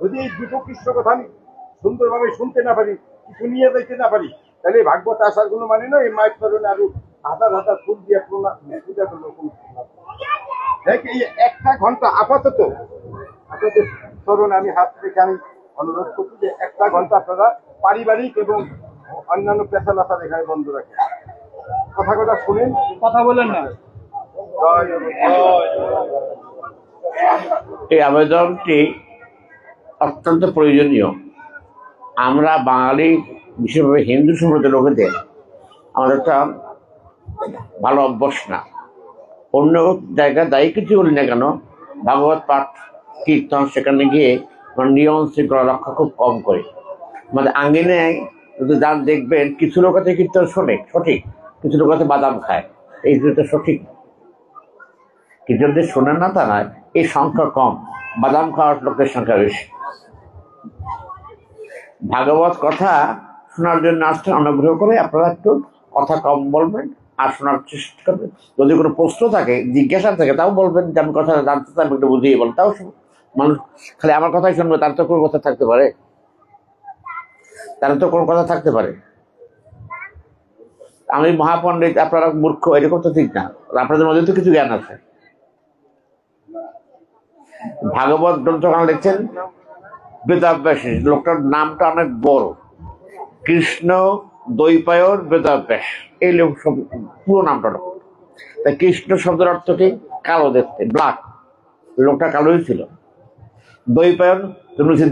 যদি এই দুটো কৃষ্ণ কথা আমি সুন্দরভাবে শুনতে না পারি, কিছু নিয়ে যাইতে না পারি, তাহলে ভাগবত আসার কোনো মানে নয়। এই মায়ের চরণে আরো হাজার হাজার ফুল দিয়ে পূজা করলো দেখ। এই একটা ঘন্টা আপাতত আপনাদের চরণে আমি হাত রেখে আমি অনুরোধ করছি যে একটা ঘন্টা আপনারা পারিবারিক এবং অন্যান্য পেশালতা এখানে বন্ধ রাখেন, কথা শুনেন, কথা বলেন না। এই আবেদনটি অত্যন্ত প্রয়োজনীয়। আমরা বাঙালি, বিশেষভাবে হিন্দু সম্প্রদায়ের লোকেদের আমাদের একটা ভালো অভ্যাস না। অন্য জায়গায় দায়ী কিছু বলি না কেন, ভাগবত পাঠ কীর্তন সেখানে গিয়ে নিয়ম শৃঙ্খলা রক্ষা খুব কম করে। আমাদের আঙ্গিনায় যান দেখবেন কিছু লোক আছে কীর্তন শোনে সঠিক, কিছু লোক আছে বাদাম খায়, এই দুটো সঠিক। কীর্তনদের শোনেন না তা নয়, এই সংখ্যা কম, বাদাম খাওয়ার লোকের সংখ্যা বেশি। ভাগবত কথা শোনার জন্য আসছেন, অনুগ্রহ করে আপনারা একটু কথা কম বলবেন আর শোনার চেষ্টা করবেন। যদি কোনো প্রশ্ন থাকে, জিজ্ঞাসা থাকে, তাও বলবেন যে আমি কথা জানতে চাই, একটু বুঝিয়ে বলেন, তাও মানুষ খালি আমার কথাই শুনবে তার তো কোনো কথা থাকতে পারে, তার তো কোনো কথা থাকতে পারে। আমি মহাপণ্ডিত, আপনারা মূর্খ, এরকম তো ঠিক না। আপনাদের মধ্যে তো কিছু জ্ঞান আছে। ভাগবত গ্রন্থখানা লিখছেন বেদাভ্যাস, লোকটার নামটা অনেক বড়, কৃষ্ণ দ্বৈপায়ন বেদাভ্যাস, এই লোক সব পুরো নামটা। তাই কৃষ্ণ শব্দের অর্থ কি? কালো দেখতে, ব্ল্যাক। লোকটা কালোই ছিল। দ্বৈপায়ন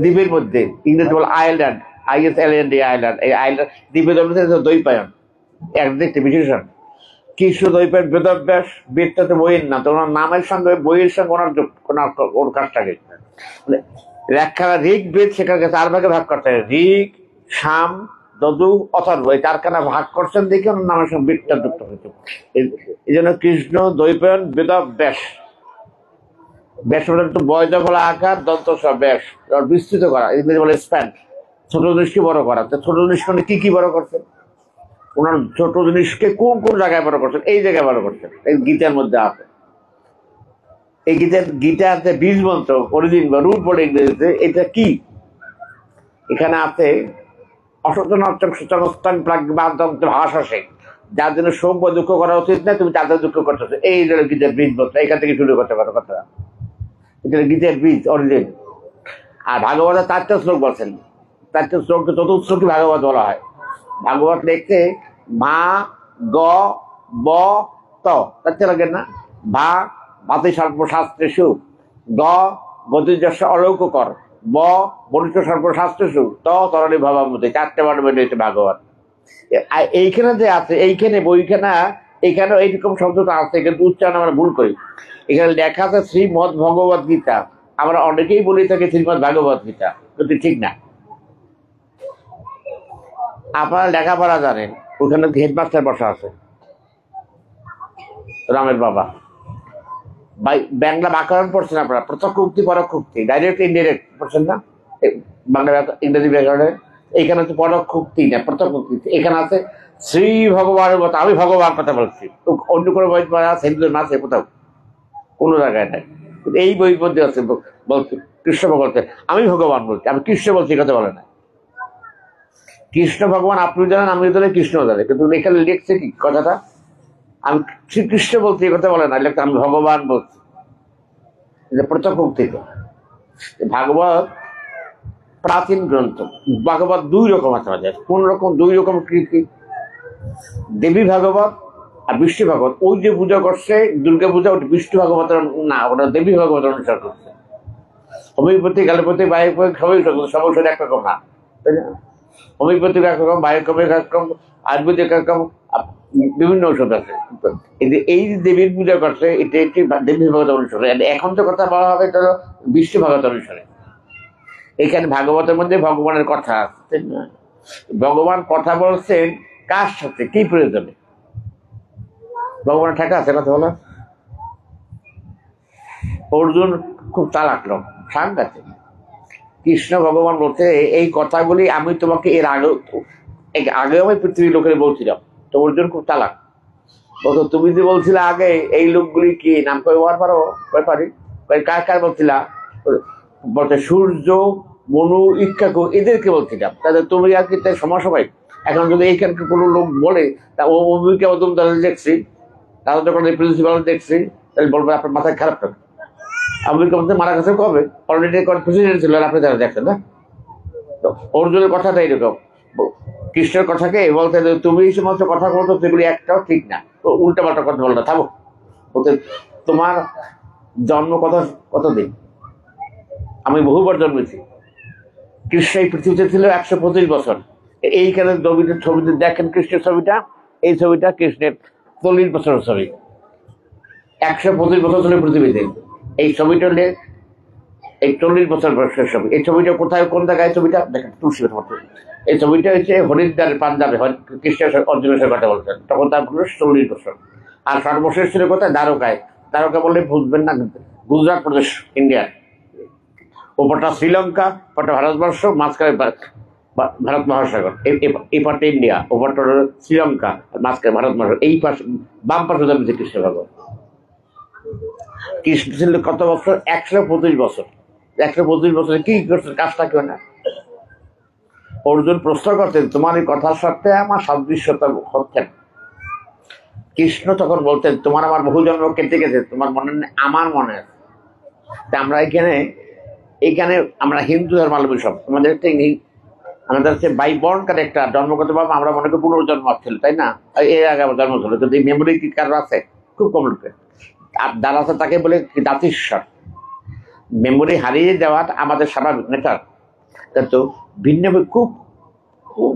দ্বীপের মধ্যে, ইংরেজি বলে আইল্যান্ড, ISLAND আইল্যান্ড, এই আইল্যান্ড দ্বীপের দ্বৈপায়ন এক দেখতে বিশেষণ। কৃষ্ণ দ্বৈপায়ন বেদাভ্যাস, বেদটা তো বইয়ের না, তো ওনার নামের সঙ্গে বইয়ের সঙ্গে ওর কাজটাকে ব্যাখ্যা। ঋগ বেদ সেখানে 4 ভাগে ভাগ করতে হয়, ঋগ, সাম, যজু, অথর্ব, এই 4খানা ভাগ করছেন দেখে ওনার নামের সঙ্গে বেদটা যুক্ত হয়েছে। এই জন্য কৃষ্ণ দ্বৈপায়ন বেদাভ্যাস। ব্যাস একটু বয়স বলা আকার, দন্ত সব ব্যাস বিস্তৃত করা, ইংরেজি বলে স্প্যান্ড, ছোট জিনিসকে বড় করা। ছোট জিনিস মানে কি কি বড় করছেন ওনার? ছোট জিনিসকে কোন কোন জায়গায় বড় করছেন? এই জায়গায় বড় করছেন, এই গীতার মধ্যে আছে। এই গীতার যে বীজ মন্ত্র, অরিজিন বা রুট বলে ইংরেজিতে, এটা কি? এখানে আছে ভাষা শেখ, যার জন্য শোক বা দুঃখ করা উচিত না, তুমি তাদের দুঃখ করতেছো, এই গীতার বীজ মন্ত্র, এখান থেকে শুরু করতে পারো কথা। এটা গীতার বীজ, অরিজিন। আর ভাগবতের 4টা শ্লোক বলছেন, 4টা শ্লোক, চতুর্থ শ্লোকই ভাগবত বলা হয়। ভাগবত লিখতে মা গ ব ত, তার লাগেন না? ভা ভাতি সর্বশাস্ত্রেষু, গ গতিযশ অলৌককর, ব বরিষ্ঠ সর্বশাস্ত্রেষু, ত তরণী ভাবামতি, 4টে বার বের হয়েছে ভাগবত। এইখানে যে আছে, এইখানে বইখানা, এখানে এইরকম শব্দটা আছে, কিন্তু উচ্চারণ আমরা ভুল করি। এখানে লেখা আছে শ্রীমদ ভগবত গীতা, আমরা অনেকেই বলি থাকি শ্রীমদ ভাগবত গীতা, কিন্তু ঠিক না। আপনারা লেখাপড়া জানেন, ওখানে হেডমাস্টার বসা আছে, রামের বাবা। বাংলা ব্যাকরণ পড়ছেন আপনারা? প্রত্যক্ষ উক্তি, পরোক্ষ উক্তি, ডাইরেক্ট ইনডিরেক্ট পড়ছেন না বাংলা ইংরেজি ব্যাকরণে? এইখানে হচ্ছে পরোক্ষ উক্তি না, প্রত্যক্ষ উক্তি। এখানে আছে শ্রী ভগবানের মতো, আমি ভগবান কথা বলছি, অন্য কোনো বই আছে হিন্দুদের না, সে কোথাও কোনো জায়গায় নাই। এই বই মধ্যে আছে বলছি কৃষ্ণ ভগবান, আমি ভগবান বলছি, আমি কৃষ্ণ বলছি, কথা বলে না। কৃষ্ণ ভগবান আপনি জানেন, আমি জানি, কৃষ্ণ জানে, কিন্তু এখানে লিখছে কি কথাটা? আমি শ্রীকৃষ্ণ বলছি, কথা বলে না, লিখতে আমি ভগবান বলছি, প্রত্যক্ষ উক্তি। ভাগবত প্রাচীন গ্রন্থ। ভাগবত 2 রকম আছে আমাদের। কোন রকম? 2 রকম কি কি? দেবী ভাগবত আর বিষ্ণু ভাগবত। ওই যে পূজা করছে দুর্গা পূজা, ওটা বিষ্ণু ভাগবতের না, ওটা দেবী ভাগবতের অনুসার করছে। হোমিওপ্যাথি, অ্যালোপ্যাথি, বায়োপ্যাথি সবই একরকম না, তাই না? হোমিওপ্যাথিক একরকম, বায়োকেমিক একরকম, আয়ুর্বেদিক একরকম, বিভিন্ন ঔষধ আছে। এই যে দেবীর পূজা করছে, এটা একটি দেবী ভাগবত অনুসারে। এখন তো কথা বলা হবে তো বিষ্ণু ভাগবত অনুসারে। এখানে ভাগবতের মধ্যে ভগবানের কথা আছে, ভগবান কথা বলছেন কার সাথে, কি প্রয়োজনে? ভগবানের ঠেকা আছে কথা বলা? অর্জুন খুব চালাক লোক, সাংঘাতিক। কৃষ্ণ ভগবান বলতে এই কথাগুলি আমি তোমাকে এর আগেও আমি পৃথিবীর লোকের বলছিলাম, তো অর্জুন খুব চালাক বলতো, তুমি যে বলছিলে আগে এই লোকগুলি কি নাম ব্যবহার পারো? পারি। কার কার বলছিলা? বলতে সূর্য, মনু ইক্কাকু এদেরকে বলছিলাম, তাদের তুমি আর কি তাই সমাসবাই। এখন যদি এইখানকার কোনো লোক বলে তা ও অভিকে অদম তাদের দেখছি, তাদের যখন প্রিন্সিপাল দেখছি, তাহলে বলবে আপনার মাথায় খারাপ থাকে। আমেরিকা মধ্যে মারা গেছে কবে? অলরেডি প্রেসিডেন্ট ছিল, আর আপনি তারা দেখছেন না। তো অর্জুনের কথাটা এইরকম, কৃষ্ণের কথাকে বলতে তুমি এই সমস্ত কথা বলতো সেগুলি একটাও ঠিক না, তো উল্টা পাল্টা কথা বলতো। থাকো, বলতে তোমার জন্ম কতদিন? আমি বহুবার জন্মেছি। কৃষ্ণ এই পৃথিবীতে ছিল 125 বছর। এইখানে ছবিতে দেখেন কৃষ্ণের ছবিটা, এই ছবিটা কৃষ্ণের 40 বছরের ছবি। 125 বছর ছিল পৃথিবীতে। এই ছবিটা হলে এই 40 বছর বয়সের ছবি। এই ছবিটা কোথায়, কোন জায়গায় ছবিটা দেখেন? তুলসী মতো। এই ছবিটা হচ্ছে হরিদ্বার পাঞ্জাবে, কৃষ্ণের অর্জুনের কথা বলছেন, তখন তার বয়স 40 বছর। আর সর্বশেষ ছিল কোথায়? দ্বারকায়। দ্বারকা বললে বুঝবেন না, গুজরাট প্রদেশ, ইন্ডিয়া। ওপরটা শ্রীলঙ্কা, ওপরটা ভারতবর্ষ, মাঝখানে ভারত মহাসাগর। এই পাশে ইন্ডিয়া, ওপরটা শ্রীলঙ্কা, মাঝখানে ভারত মহাসাগর। এই পাশে বাম পাশে জন্মেছে কৃষ্ণ ভগবান। কৃষ্ণ ছিল কত বছর? 125 বছর। 125 বছরে কি করছে? কাজটা কেউ না। অর্জুন প্রশ্ন করতেন, তোমার এই কথার সাথে আমার সাদৃশ্যতা হচ্ছে না। কৃষ্ণ তখন বলতেন, তোমার আমার বহু জন্ম কেটে গেছে, তোমার মনে নেই? আমার মনে আছে। আমরা এইখানে আমরা হিন্দু ধর্মাবলম্বী সব, আমাদের হচ্ছে বাই বর্ন একটা জন্মগত ভাবে আমরা মনে করি পুনর্জন্ম ছিল, তাই না? এর আগে আমার জন্ম ছিল, যদি মেমোরি কি কারো আছে? খুব কম লোকের। আর যারা আছে তাকে বলে জাতিস্বর। মেমোরি হারিয়ে দেওয়াটা আমাদের স্বাভাবিক নেচার, কিন্তু ভিন্ন খুব খুব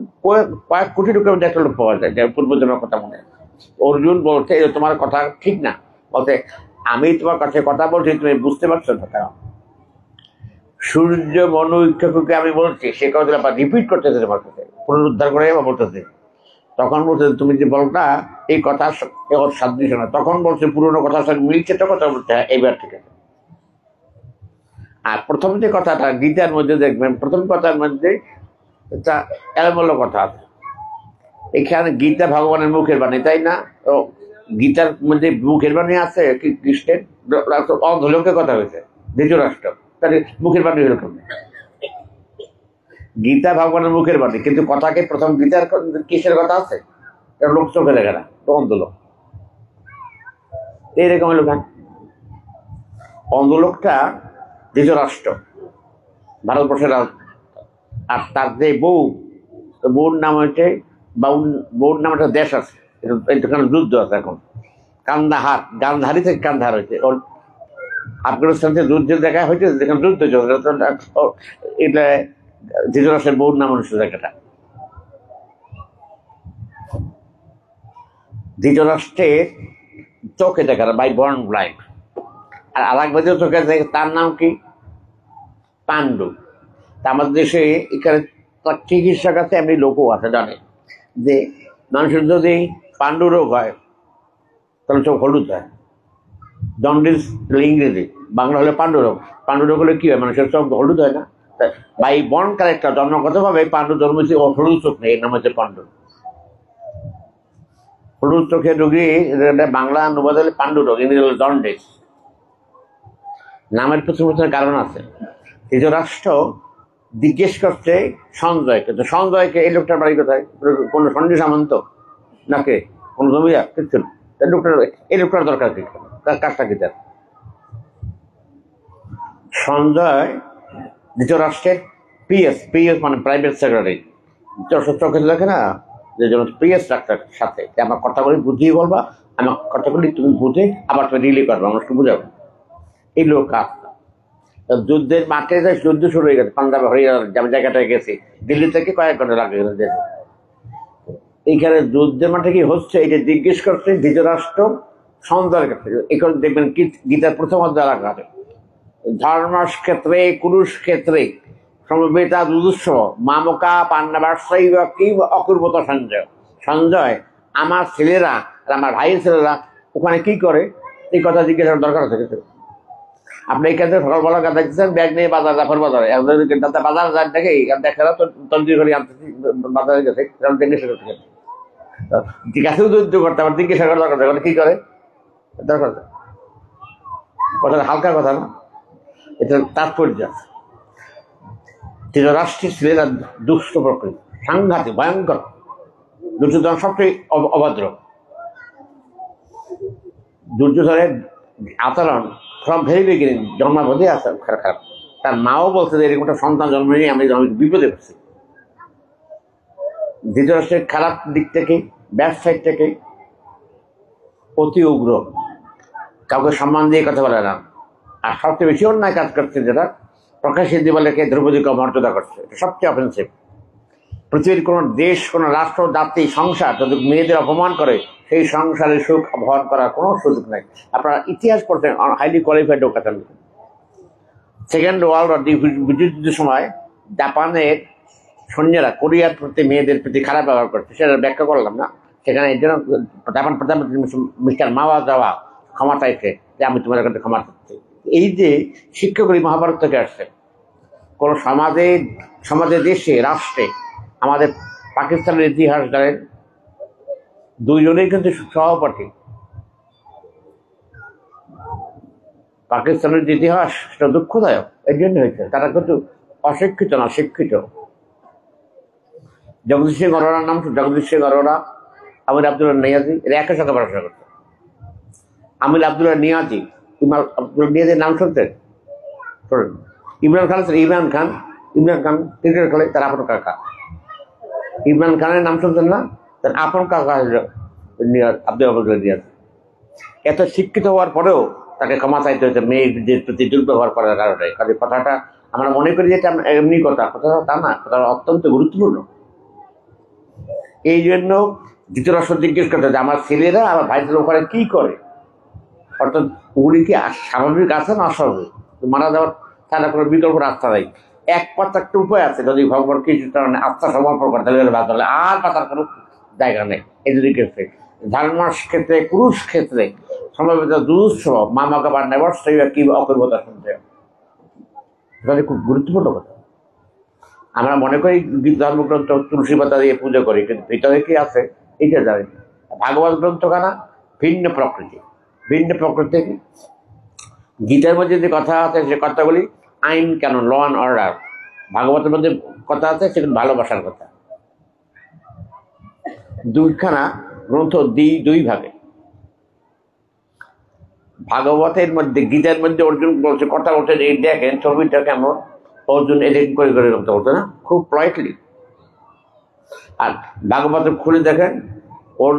কয়েক কোটি লোকের মধ্যে একটা লোক পাওয়া যায় যার পূর্বজন্মের কথা মনে। অর্জুন বলছে তোমার কথা ঠিক না, বলতে আমি তোমার কাছে কথা বলছি, তুমি বুঝতে পারছো না কেন? সূর্য মনু ইক্ষাকুকে আমি বলছি, সে কথা আবার রিপিট করতেছে তোমার কাছে, পুনরুদ্ধার করে আবার বলতেছে। তখন বলছে তুমি যে বলটা এই কথা সাদৃশ্য না, তখন বলছে পুরোনো কথার সঙ্গে মিলছে, তো কথা বলতে হয় এইবার ঠিক আছে। আর প্রথম যে কথাটা গীতার মধ্যে দেখবেন, প্রথম কথার মধ্যে একটা এলোমেলো কথা আছে। এখানে গীতা ভগবানের মুখের বাণী, তাই না? তো গীতার মধ্যে মুখের বাণী আছে কি কৃষ্ণের? অধলোকের কথা হয়েছে, ধৃতরাষ্ট্র, তাহলে মুখের বাণী হলো কেমন? গীতা ভগবানের মুখের বাণী, কিন্তু কথাকে প্রথম গীতার কিসের কথা আছে? লোক চোখে দেখে না, তো অন্ধলোক। এইরকম হলো কেন? অন্ধলোকটা ধৃতরাষ্ট্র, ভারতবর্ষের। আর তার যে বউর নাম হচ্ছে, বউর নাম একটা দেশ আছে, এখানে যুদ্ধ আছে এখন, কান্দাহার, গান্ধারি থেকে কান্দাহার হয়েছে। ওর আফগানিস্তান থেকে যুদ্ধের দেখা হয়েছে, যেখানে যুদ্ধ চলছে, এটা ধৃতরাষ্ট্রের বউর নাম অনুষ্ঠিত জায়গাটা। ধৃতরাষ্ট্রের চোখে দেখা, বাই বর্ন ব্লাইন্ড। আর আরেক বাজে চোখে দেখে, তার নাম কি? পাণ্ডু। তা আমাদের দেশে এখানে চিকিৎসক আছে, এমনি লোকও আছে, জানে যে মানুষের যদি পাণ্ডু রোগ হয় তাহলে চোখ হলুদ হয়। জন্ডিস ইংরেজি, বাংলা হলে পাণ্ডু রোগ। পাণ্ডু রোগ হলে কি হয়? মানুষের চোখ হলুদ হয় না? বাই বর্ন ক্যারেক্টার, জন্মগত ভাবে পাণ্ডু জন্মেছে, ও হলুদ চোখ নেই, এর নাম হচ্ছে পাণ্ডু। হলুদ চোখের রোগী, বাংলা অনুবাদ হলে পাণ্ডু রোগ, ইংরেজি হলো জন্ডিস। নামের পেছনে কারণ আছে। ধৃতরাষ্ট্র জিজ্ঞেস করছে সঞ্জয়কে, তো সঞ্জয়কে এই লোকটার বাড়ি কোথায়? কোনো সন্ধি সামন্ত নাকি কোন জমিয়া? কিচ্ছু না। এই লোকটার দরকার কি? তার কাজটা কি? তার সঞ্জয় ধৃতরাষ্ট্রের পিএস মানে প্রাইভেট সেক্রেটারি। চোখে দেখে না, যে জন্য পিএস ডাক্তার সাথে আমার কথাগুলি বুঝিয়ে বলবা, আমার কথাগুলি তুমি বুঝে আবার তুমি রিলি করবা, মানুষকে বুঝাবো। এই লোক যুদ্ধের মাঠে যুদ্ধ শুরু হয়ে গেছে, পাঞ্জাবে হরিয়ানা জায়গাটায় গেছি, দিল্লি থেকে কয়েক ঘন্টা লাগে গেছে। এইখানে যুদ্ধের মাঠে কি হচ্ছে এটা জিজ্ঞেস করছে ধৃতরাষ্ট্র সঞ্জয়ের কাছে। এখানে দেখবেন কি গীতার প্রথম অধ্যায় রাখা আছে, ধর্মক্ষেত্রে কুরুক্ষেত্রে সমবেতা যুযুৎস মামকা পাণ্ডবাশ্রয় কি অকুর্বত সঞ্জয়। সঞ্জয়, আমার ছেলেরা আর আমার ভাইয়ের ছেলেরা ওখানে কি করে, এই কথা জিজ্ঞেস করার দরকার আছে। আপনি এখানে সকালবেলা দেখছেন ব্যাগ নিয়ে বাজার জাফর বাজারে, বাজার যায় দেখে দেখা তো তন্ত্রী করে আনতেছি বাজারে গেছে, জিজ্ঞাসা করতে গেছে। জিজ্ঞাসাও যুদ্ধ করতে আবার জিজ্ঞাসা করার দরকার, কি করে দরকার? কথা হালকা কথা না, এটা তাৎপর্য। ধৃতরাষ্ট্রের ছেলেরা দুষ্ট প্রকৃতি, সাংঘাতিক, ভয়ঙ্কর। দুর্যোধন সবচেয়ে অভদ্র। দুর্যোধনের আচরণ সব ভেরি বিগিনিং জন্মাবধি আছে খারাপ। তার মাও বলছে যে এরকম একটা সন্তান জন্ম নিয়ে আমি বিপদে পড়ছি। ধৃতরাষ্ট্রের খারাপ দিক থেকে, ব্যাড সাইড থেকে অতি উগ্র, কাউকে সম্মান দিয়ে কথা বলে না। আর সবচেয়ে বেশি অন্যায় কাজ করছে যেটা, প্রকাশ্যে দিবালেকে দ্রৌপদীকে মর্যাদা করছে, এটা সবচেয়ে অফেন্সিভ। পৃথিবীর কোনো দেশ, কোনো রাষ্ট্র, জাতি, সংসার যদি মেয়েদের অপমান করে, সেই সংসারের সুখ বহন করার কোনো সুযোগ নেই। আপনারা ইতিহাস পড়ছেন, হাইলি কোয়ালিফাইড লোক আছেন। সেকেন্ড ওয়ার্ল্ড ওয়ার যুদ্ধের সময় জাপানের সৈন্যরা কোরিয়ার প্রতি, মেয়েদের প্রতি খারাপ ব্যবহার করছে, সেটা ব্যাখ্যা করলাম না। সেখানে এই জন্য জাপান প্রধানমন্ত্রী মিস্টার মাওয়া যাওয়া ক্ষমা চাইছে যে আমি তোমার কাছে ক্ষমা চাচ্ছি। এই যে শিক্ষাগুলি মহাভারত থেকে আসছে। কোন সমাজে, দেশে, রাষ্ট্রে, আমাদের পাকিস্তানের ইতিহাস জানেন, দুইজনেই কিন্তু সহপাঠী। পাকিস্তানের ইতিহাস সেটা দুঃখদায়ক এই জন্য হয়েছে, তারা কিন্তু অশিক্ষিত না, শিক্ষিত। জগদীশ সিং অরোরার নাম, জগদীশ সিং অরোরা, আমির আবদুল্লাহ নিয়াজি, এরা একই সাথে পড়াশোনা করতো। আমির আবদুল্লাহ নিয়াজি, ইমাম আবদুল্লাহ নিয়াজির নাম শুনতেন? শোনেন। ইমরান খান, ইমরান খান ক্রিকেট খেলে, তার আপন কাকা। ইমরান খানের নাম শুনতেন না? তার আপন কাকা আব্দুল নিয়াজ। এত শিক্ষিত হওয়ার পরেও তাকে ক্ষমা চাইতে হয়েছে মেয়েদের প্রতি দুর্ব্যবহার করার কারণে। কাজে কথাটা আমরা মনে করি যে এটা এমনি কথাটা তা না, কথাটা অত্যন্ত গুরুত্বপূর্ণ। এই জন্য ধৃতরাষ্ট্র জিজ্ঞেস করতে যে আমার ছেলেরা আমার ভাইদের ওখানে কি করে, অর্থাৎ ওগুলি কি স্বাভাবিক আছে না অস্বাভাবিক? মারা যাওয়ার তাহলে কোনো বিকল্প রাস্তা নেই। একমাত্র একটা উপায় আছে, যদি ভগবান কিছু কারণে আত্মা সমর্পণ করে তাহলে ভাগ হলে আর বাঁচার কোনো জায়গা নেই। এই দুই ক্ষেত্রে, ধর্মাস ক্ষেত্রে, পুরুষ ক্ষেত্রে সম্ভবত দুঃসহ মামাকে বা নেবার সেই কি অপূর্বতা শুনতে, এটা খুব গুরুত্বপূর্ণ কথা। আমরা মনে করি ধর্মগ্রন্থ তুলসী পাতা দিয়ে পুজো করি, কিন্তু ভিতরে কি আছে এটা জানি না। ভাগবত গ্রন্থখানা ভিন্ন প্রকৃতি, ভিন্ন প্রকৃতি। গীতার মধ্যে যে কথা আছে সে কথাগুলি আইন কেন, ল অ্যান্ড অর্ডার। ভাগবতের মধ্যে কথা আছে সেগুলো ভালোবাসার কথা। দুইখানা গ্রন্থ দুই ভাগে। ভাগবতের মধ্যে, গীতার মধ্যে অর্জুন বলছে, কথা বলছে, এই দেখেন ছবিটা কেমন, অর্জুন এডিট করে কথা বলতো না, খুব পলাইটলি। আর ভাগবত খুলে দেখেন ওর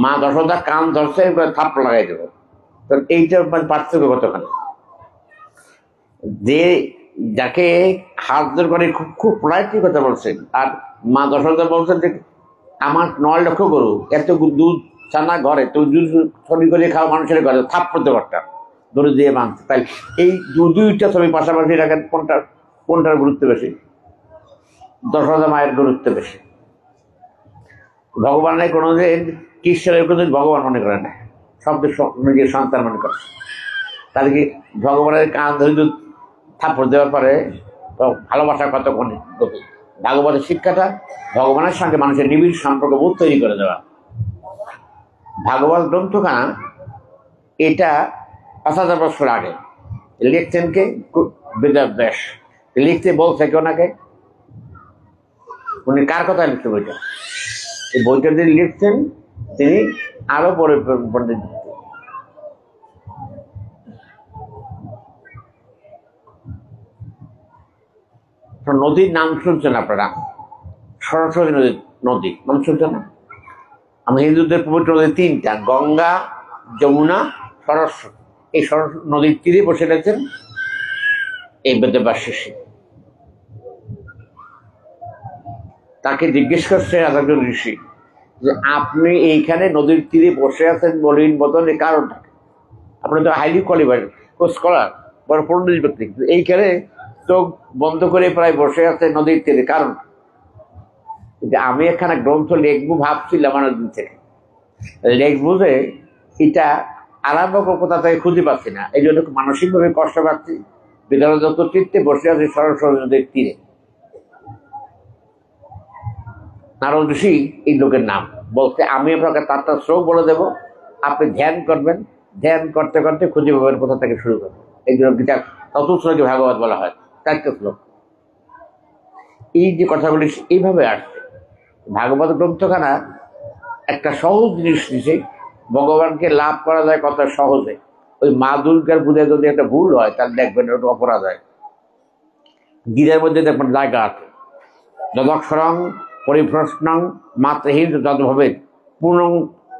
মা যশোদা কান ধরছে, থাপ্পড় লাগাই দেবে। তো এইটার পার্থক্য কতখানি? যে যাকে হাত ধর করে খুব পলাইটলি কথা বলছেন, আর মা যশোদা বলছেন যে আমার 9 লক্ষ গরু, এত দুধ ছানা ঘরে, তো দুধ ছবি করে খাওয়া মানুষের ঘরে থাপ্পড় দেওয়ারটা দড়ি দিয়ে বাঁধছে। তাই এই দুইটা ছবি পাশাপাশি রাখেন, কোনটার গুরুত্ব বেশি? যশোদা মায়ের গুরুত্ব বেশি। ভগবানের কোনোদিন কৃষ্ণের কোনোদিন ভগবান মনে করে না, সব নিজের সন্তান মনে করে। তাহলে কি ভগবানের কান ধরে থাপ্পড় দেওয়ার পরে ভালোবাসা কতক্ষণ গভীর? ভাগবতের শিক্ষাটা ভগবানের সঙ্গে মানুষের নিবিড় সম্পর্ক বোধ তৈরি করে দেওয়া। ভাগবত গ্রন্থখানা এটা 5000 বছর আগে লিখছেন কে? বেদব্যাস। লিখতে বলছে কে ওনাকে? উনি কার কথা লিখতে বইটা? এই বইটা যিনি লিখছেন তিনি আরো পরে পণ্ডিত। নদীর নাম শুনছেন আপনারা? সরস্বতী নদী নাম শুনছেন না? আমি হিন্দুদের পবিত্র নদী 3টা, গঙ্গা, যমুনা, সরস্বতী। এই নদীর তীরে বসে রয়েছেন এই বেদব্যাস ঋষি। তাকে জিজ্ঞেস করছে একজন ঋষি যে আপনি এইখানে নদীর তীরে বসে আছেন বলিন বদলে কারণটা? আপনি তো হাইলি কোয়ালিফাইড স্কলার, বড় পণ্ডিত ব্যক্তি, এইখানে চোখ বন্ধ করে প্রায় বসে আছে নদীর তীরে, কারণ আমি এখানে গ্রন্থ লিখবো ভাবছিলাম অনেকদিন থেকে, লিখবো যে এটা আরম্ভ কোথা থেকে খুঁজে পাচ্ছি না, এই জন্য মানসিকভাবে কষ্ট পাচ্ছি। বিদ্যালয় যত চিত্তে বসে আছে সরস্বতী নদীর তীরে। নারদ ঋষি এই লোকের নাম বলতে, আমি আপনাকে তারটা শ্লোক বলে দেবো, আপনি ধ্যান করবেন, ধ্যান করতে করতে খুঁজে পাবেন কোথা থেকে শুরু করবেন। এই জন্য গীতা চতুর্থ শ্লোকে ভাগবত বলা হয়, 4টে শ্লোক। এই যে কথাগুলি এইভাবে আসছে। ভাগবত গ্রন্থখানা একটা সহজ জিনিস নিছে, ভগবানকে লাভ করা যায় কত সহজে। ওই মা দুর্গার পূজায় যদি একটা ভুল হয় তাহলে দেখবেন ওটা অপরাধ হয়। গীতার মধ্যে দেখবেন জায়গা আছে, যদক্ষরং পরিপ্রশ্নং মাতৃহীন যদভাবে পূর্ণ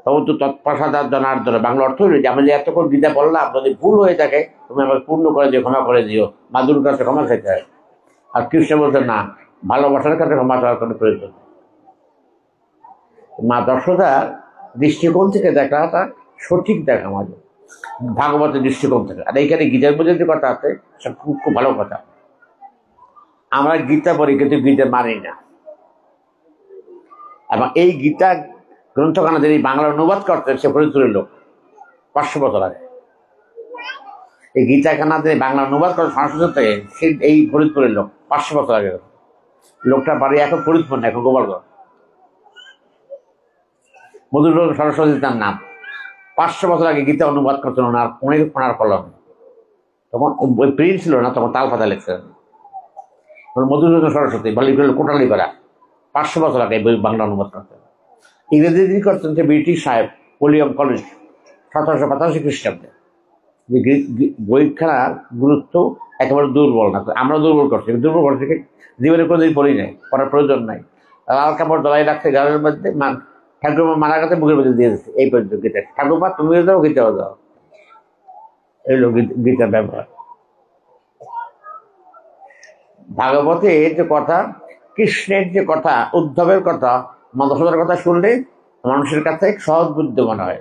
ভবতু তৎপ্রসাদার জনার্দন। বাংলা অর্থ হইল যে আমি যে এতক্ষণ গীতা বললাম, যদি ভুল হয়ে থাকে তুমি আমাকে পূর্ণ করে দিও, ক্ষমা করে দিও। মা দুর্গার কাছে ক্ষমা চাইতে হয়। আর কৃষ্ণ বলতে না, ভালোবাসার কাছে ক্ষমা চাওয়ার কোনো প্রয়োজন নেই। মা যশোদার দৃষ্টিকোণ থেকে দেখাটা সঠিক দেখা আমাদের ভাগবতের দৃষ্টিকোণ থেকে। আর এইখানে গীতার মধ্যে যে কথা আছে সেটা খুব খুব ভালো কথা। আমরা গীতা পড়ি কিন্তু গীতা মানি না। এবং এই গীতা গ্রন্থখানা যিনি বাংলা অনুবাদ করতেন সে ফরিদপুরের লোক, 500 বছর আগে। এই গীতাখানা যিনি বাংলা অনুবাদ করেন সংস্কৃত থেকে, সে এই ফরিদপুরের লোক, 500 বছর আগে। লোকটা বাড়ি এখন ফরিদপুর না, এখন গোপালগঞ্জ। মধুসূদন সরস্বতী তার নাম। 500 বছর আগে গীতা অনুবাদ করতেন ওনার কলম। তখন ওই প্রিন্ট ছিল না, তখন তাল পাতা লিখছেন মধুসূদন সরস্বতী, কোটালীপাড়া। 500 বছর আগে বই বাংলা অনুবাদ করতেন। ইংরেজি যিনি করতেন যে ব্রিটিশ সাহেব উইলিয়াম কলেজ, 1785 খ্রিস্টাব্দে। যে বইখানার গুরুত্ব একেবারে দুর্বল না, আমরা দুর্বল করছি। দুর্বল করছি জীবনে কোনোদিন পড়ি নাই, পড়ার প্রয়োজন নাই। লাল কাপড় দলাই রাখছে গাড়ির মধ্যে, ঠাকুরমা মারা গেছে মুখের মধ্যে দিয়ে দিচ্ছে, এই পর্যন্ত গীতা। ঠাকুরমা তুমিও যাও, গীতাও যাও, এই হলো গীতার ব্যবহার। ভাগবতের যে কথা, কৃষ্ণের যে কথা, উদ্ধবের কথা, মধুসূদনের কথা শুনলে মানুষের কাছে সহজ বুদ্ধ মনে হয়।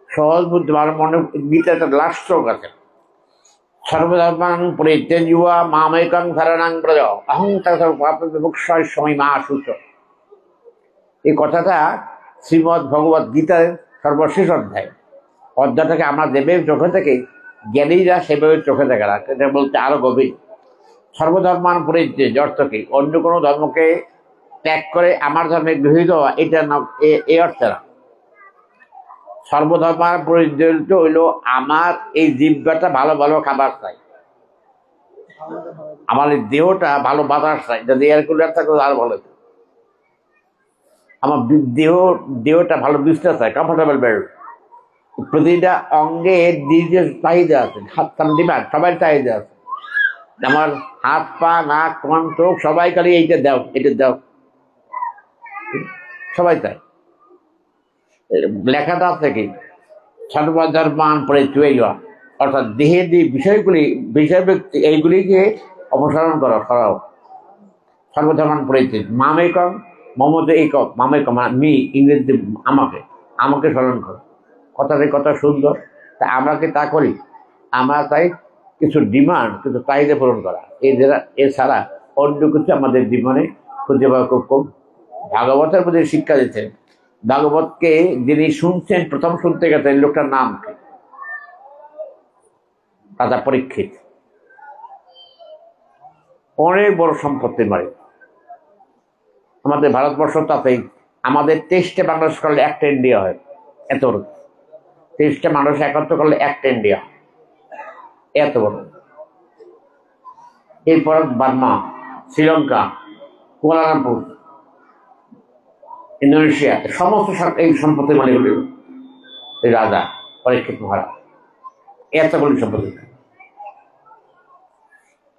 সহজ বুদ্ধ মনে গীতা একটা লাস্ট শ্লোক আছে, সর্বধর্মাং পরিত্যজ্য মামেকং শরণং ব্রজ অহংকার সর্বপাপবিমোক্ষায় সময় মা সূচ। এই কথাটা শ্রীমদ ভগবত গীতার সর্বশেষ অধ্যায়। অধ্যায়টাকে আমরা যেভাবে চোখে থেকে জ্ঞানীরা সেভাবে চোখে দেখে না, এটা বলতে আরো গভীর। সর্বধর্মান পরিত্যাজ্য অর্থ কি? অন্য কোনো ধর্মকে ত্যাগ করে আমার ধর্মে গৃহীত হওয়া, এটা না, এই অর্থে না। সর্বধর্মার পরিত্যাজ্য হইল আমার এই জিহ্বাটা ভালো ভালো খাবার চাই, আমার এই দেহটা ভালো বাতাস চাই, যদি এয়ার কুলার থাকলে আরো ভালো। আমার দেহটা ভালো বিছনা চাই, কমফোর্টেবল বেড। প্রতিটা অঙ্গে নিজের চাহিদা আছে, ডিমান্ড, সবাই চাহিদা আছে। আমার হাত পা নাক কান চোখ সবাই খালি এইটা দাও, এটা দাও, সবাই চায়। লেখাটা আছে কি সর্বধর্মান পরিত্যাজ্য, অর্থাৎ দেহের যে বিষয়গুলি, বিষয় ব্যক্তি, এইগুলিকে অপসারণ করাও। সর্বধর্মান পরিত্যাজ্য মামেকং মমতে একক, মামেকম মি ইংরেজিতে আমাকে স্মরণ করো। কথাটি কথা সুন্দর, তা আমরা কি তা করি? আমরা তাই কিছু ডিমান্ড, কিছু চাহিদা পূরণ করা, এছাড়া অন্য কিছু আমাদের জীবনে খুঁজে পাওয়া খুব কম। ভাগবতের মধ্যে শিক্ষা দিচ্ছেন। ভাগবতকে যিনি শুনছেন, প্রথম শুনতে গেছেন, লোকটার নাম কি? রাজা পরীক্ষিত। অনেক বড় সম্পত্তির মালিক। আমাদের ভারতবর্ষ তাতেই আমাদের 23টা বাংলাদেশ করলে একটা ইন্ডিয়া হয়, এত বড়। 23টা মানুষ একত্র করলে একটা ইন্ডিয়া, এত বড়। এরপর বার্মা, শ্রীলঙ্কা, কুয়ালালামপুর, ইন্দোনেশিয়া, সমস্ত এই সম্পত্তির মালিক হল এই রাজা পরীক্ষিত মহারাজ। এতগুলি সম্পত্তি।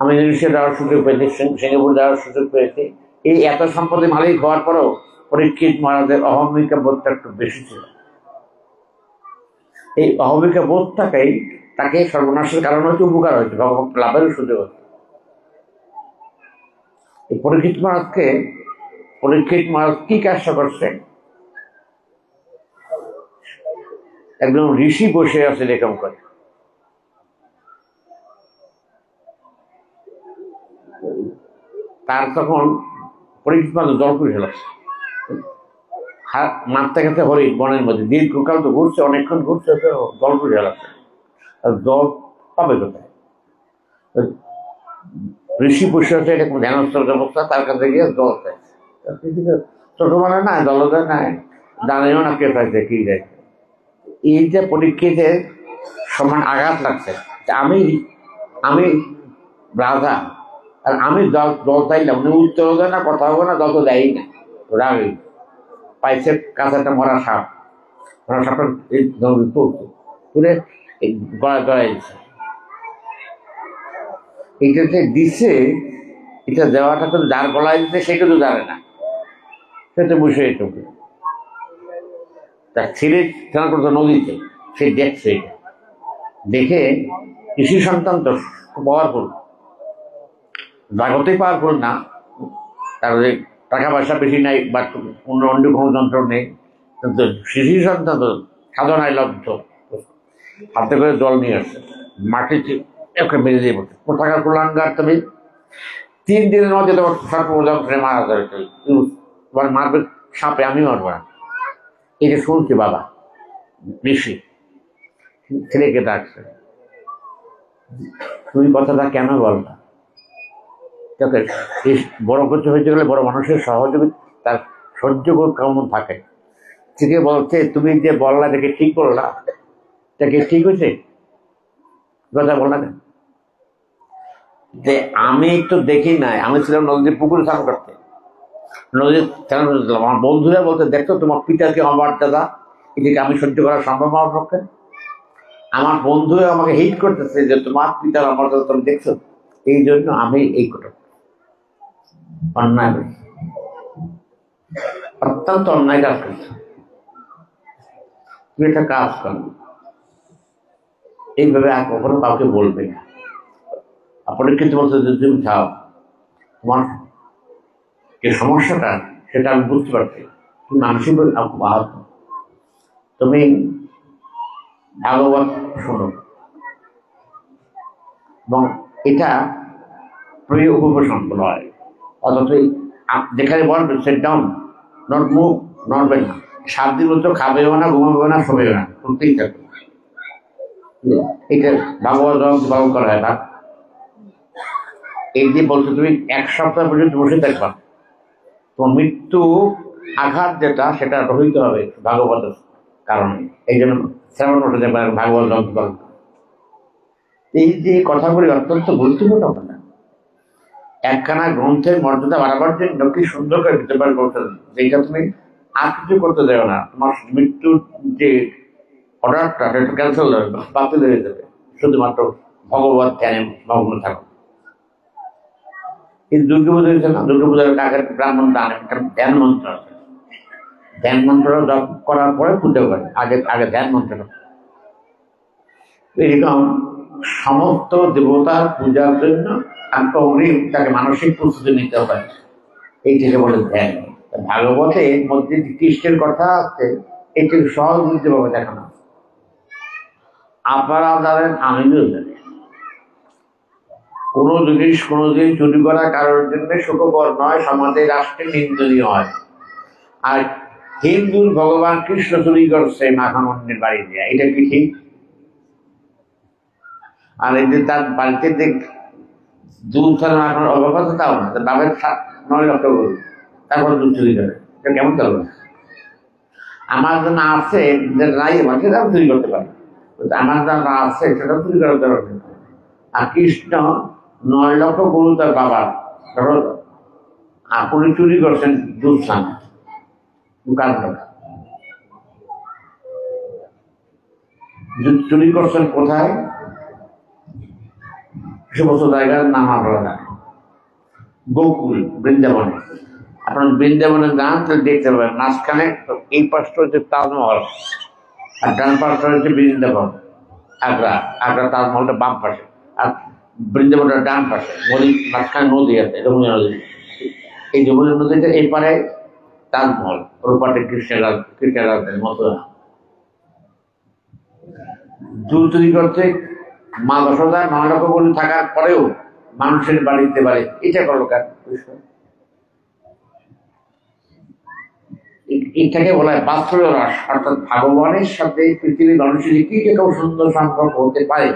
আমি ইন্দোনেশিয়া যাওয়ার সুযোগ পেয়েছি, সিঙ্গাপুর যাওয়ার সুযোগ পেয়েছি। এই এত সম্পত্তি মালিক হওয়ার পরেও পরীক্ষিত মহারাজের অহমিকা বোধটা একটু বেশি ছিল। এই অহমিকা বোধটাকেই তাকে সর্বনাশের কারণ হচ্ছে, উপকার হয়েছে, ভগবান লাভের সুযোগ হচ্ছে। এই পরীক্ষিত মহারাজ কি কাজটা করছে? একজন ঋষি বসে আছে এরকম করে, তার তখন পরীক্ষিত মহারাজ জল করে ফেলাচ্ছে, মারতে গেছে হরিণ বনের মধ্যে, দীর্ঘকাল তো ঘুরছে, অনেকক্ষণ ঘুরছে, জল করে ফেলাচ্ছে। আর জল পাবে কোথায়? ঋষি বসে আছে, এটা কোনো ধ্যানস্থ অবস্থা, তার কাছে গিয়ে জল চাই। ছোট মানে না, জলদয় নাই, জানিও না কে চাইছে কি চাইছে। এই যে পরীক্ষিতের সমান আঘাত লাগছে, আমি রাজা, আর আমি জল চাইলাম, উনি উত্তর দেয় না, কথা হবে না, জল তো দেয়ই না। রাগে পাইছে কাছে একটা মরা সাপ, মরা সাপটা এই তুলে গড়ায় গড়াই দিচ্ছে। এইটাতে দিচ্ছে, এটা দেওয়াটা তো যার গলায় দিচ্ছে সেটা তো জানে না, সে তো বসে এটুকু তার ছেলে খেলা করতো নদীতে, সে দেখছে। এটা দেখে কৃষি সন্তান তো পাওয়ারফুল, জগতেই পাওয়ারফুল না, তার টাকা পয়সা বেশি নাই বা অন্য অন্য কোনো যন্ত্র নেই, কিন্তু শিশু সন্তান তো সাধনায় লব্ধ, হাতে করে জল নিয়ে আসছে, মাটিতে একটা মেরে দিয়ে বলছে, কোথাকার কুলাঙ্গার তুমি, 3 দিনের মধ্যে তোমার সর্বপ্রথম মারা যাবে, তোমার মারবে সাপে, আমি মারবো না। এটা শুনছি বাবা ঋষি ছেলেকে ডাকছে, তুমি কথাটা কেন বলবা? বড় কিছু হয়েছে গেলে বড় মানুষের সহযোগিতা তার সহ্য কেমন থাকে। থেকে বলছে তুমি যে বললা দেখে ঠিক করলা, তাকে ঠিক হয়েছে কথা বললা না? যে আমি তো দেখি নাই, আমি ছিলাম নদীর পুকুরে স্নান করতে, নদীর স্নান করতেছিলাম, আমার বন্ধুরা বলতে দেখতো তোমার পিতাকে অমর্যাদা, এদিকে আমি সহ্য করা সম্ভব আমার পক্ষে। আমার বন্ধুরা আমাকে হিট করতেছে যে তোমার পিতার অমর্যাদা তুমি দেখছো, এই জন্য আমি এই কথা অন্যায় করেছি, অত্যন্ত অন্যায় কাজ করছি। তুমি একটা কাজ করো, এইভাবে আর কখনো কাউকে বলবে না। আপনি কিন্তু বলতে যে তুমি যাও, তোমার যে সমস্যাটা সেটা আমি বুঝতে পারছি, তুমি মানসিকভাবে খুব আহত, তুমি ভাগবত শোনো, এবং এটা প্রিয় উপবেশন নয়। অথচ যেখানে বলবে সেট ডাউন, নট মুভ, নড়বে না, 7 দিন মতো খাবেও না, ঘুমাবেও না, শোবেও না, করতেই থাকবে। এটা ভাগবত পালন করা হয় না। এই যে বলছো তুমি 1 সপ্তাহ পর্যন্ত বসে থাকবা, তোমার মৃত্যু আঘাত যেটা সেটা রহিত হবে ভাগবতের কারণে। এই জন্য শ্রাবণ মাসে দেখবেন ভাগবত গ্রন্থ পালন। এই যে কথাগুলি অত্যন্ত গুরুত্বপূর্ণ কথা। একখানা গ্রন্থের মর্যাদা বাড়াবার জন্য কি সুন্দর করে দিতে পারে করতে, যেটা তুমি আর কিছু করতে দেবে না, তোমার মৃত্যুর যে অর্ডারটা সেটা ক্যান্সেল হবে, বাতিল হয়ে যাবে, শুধুমাত্র ভগবত ধ্যানে মগ্ন থাকো। এই দুর্গাপূজা হয়েছে না, দুর্গাপূজার আগের ব্রাহ্মণ দান একটা ধ্যান মন্ত্র আছে, ধ্যান মন্ত্র জপ করার পরে পূজা করে, আগে আগে ধ্যান মন্ত্র। এরকম সমস্ত দেবতার পূজার জন্য অগ্রিম তাকে মানসিক প্রস্তুতি নিতে হবে, এইটাকে বলে ধ্যান। ভাগবতে এর মধ্যে যে কৃষ্ণের কথা আছে এটি সহজ বুঝতে পারবে দেখানো। আপনারা জানেন, আমিও জানি, কোনো জিনিস কোনোদিন চুরি করা কারোর জন্য সুখকর নয়, সমাজে রাষ্ট্রে নিন্দনীয় হয়। আর হিন্দুর ভগবান কৃষ্ণ চুরি করছে মাখন অন্যের বাড়ি দিয়ে, এটা কি ঠিক? আর এই যে তার বাড়িতে যে দুধ ছাড়া মাখন অভাব আছে তাও না, বাপের 9 লক্ষ গরু, তারপর দুধ চুরি করে, এটা কেমন চলবে? আমার জন্য আছে যে নাই আমার, সেটা আমি চুরি করতে পারি, আমার জন্য আছে সেটা চুরি করার দরকার নেই। আর কৃষ্ণ 9 লক্ষ গরু তার বাবার, আপনি চুরি করছেন দুধ ছানা, চুরি করছেন কোথায়? সমস্ত জায়গার নাম আপনারা জানেন, গোকুল, বৃন্দাবনে। আপনার বৃন্দাবনে যান তো দেখতে পাবেন, মাঝখানে এই পাশটা হচ্ছে তাজমহল, আর ডান পাশটা হচ্ছে বৃন্দাবন, আগ্রা। আগ্রা তাজমহলটা বাম পাশে, আর বৃন্দাবনটা ডান পাশে, নদী মাঝখানে নদী আছে, যমুনা নদী। এই যমুনা নদীটা এই পারে তাজমহল, ওর পাশে কৃষ্ণের রাজধানী মথুরা। দুধ চুরি করতে মা যশোদা 9 লক্ষ গরু থাকার পরেও মানুষের বাড়িতে বাড়ি, এটা করলো কার? এটাকে বলা হয় বাস্তব রস, অর্থাৎ ভগবানের সাথে পৃথিবীর মানুষের কি কেউ সুন্দর সম্পর্ক হতে পারে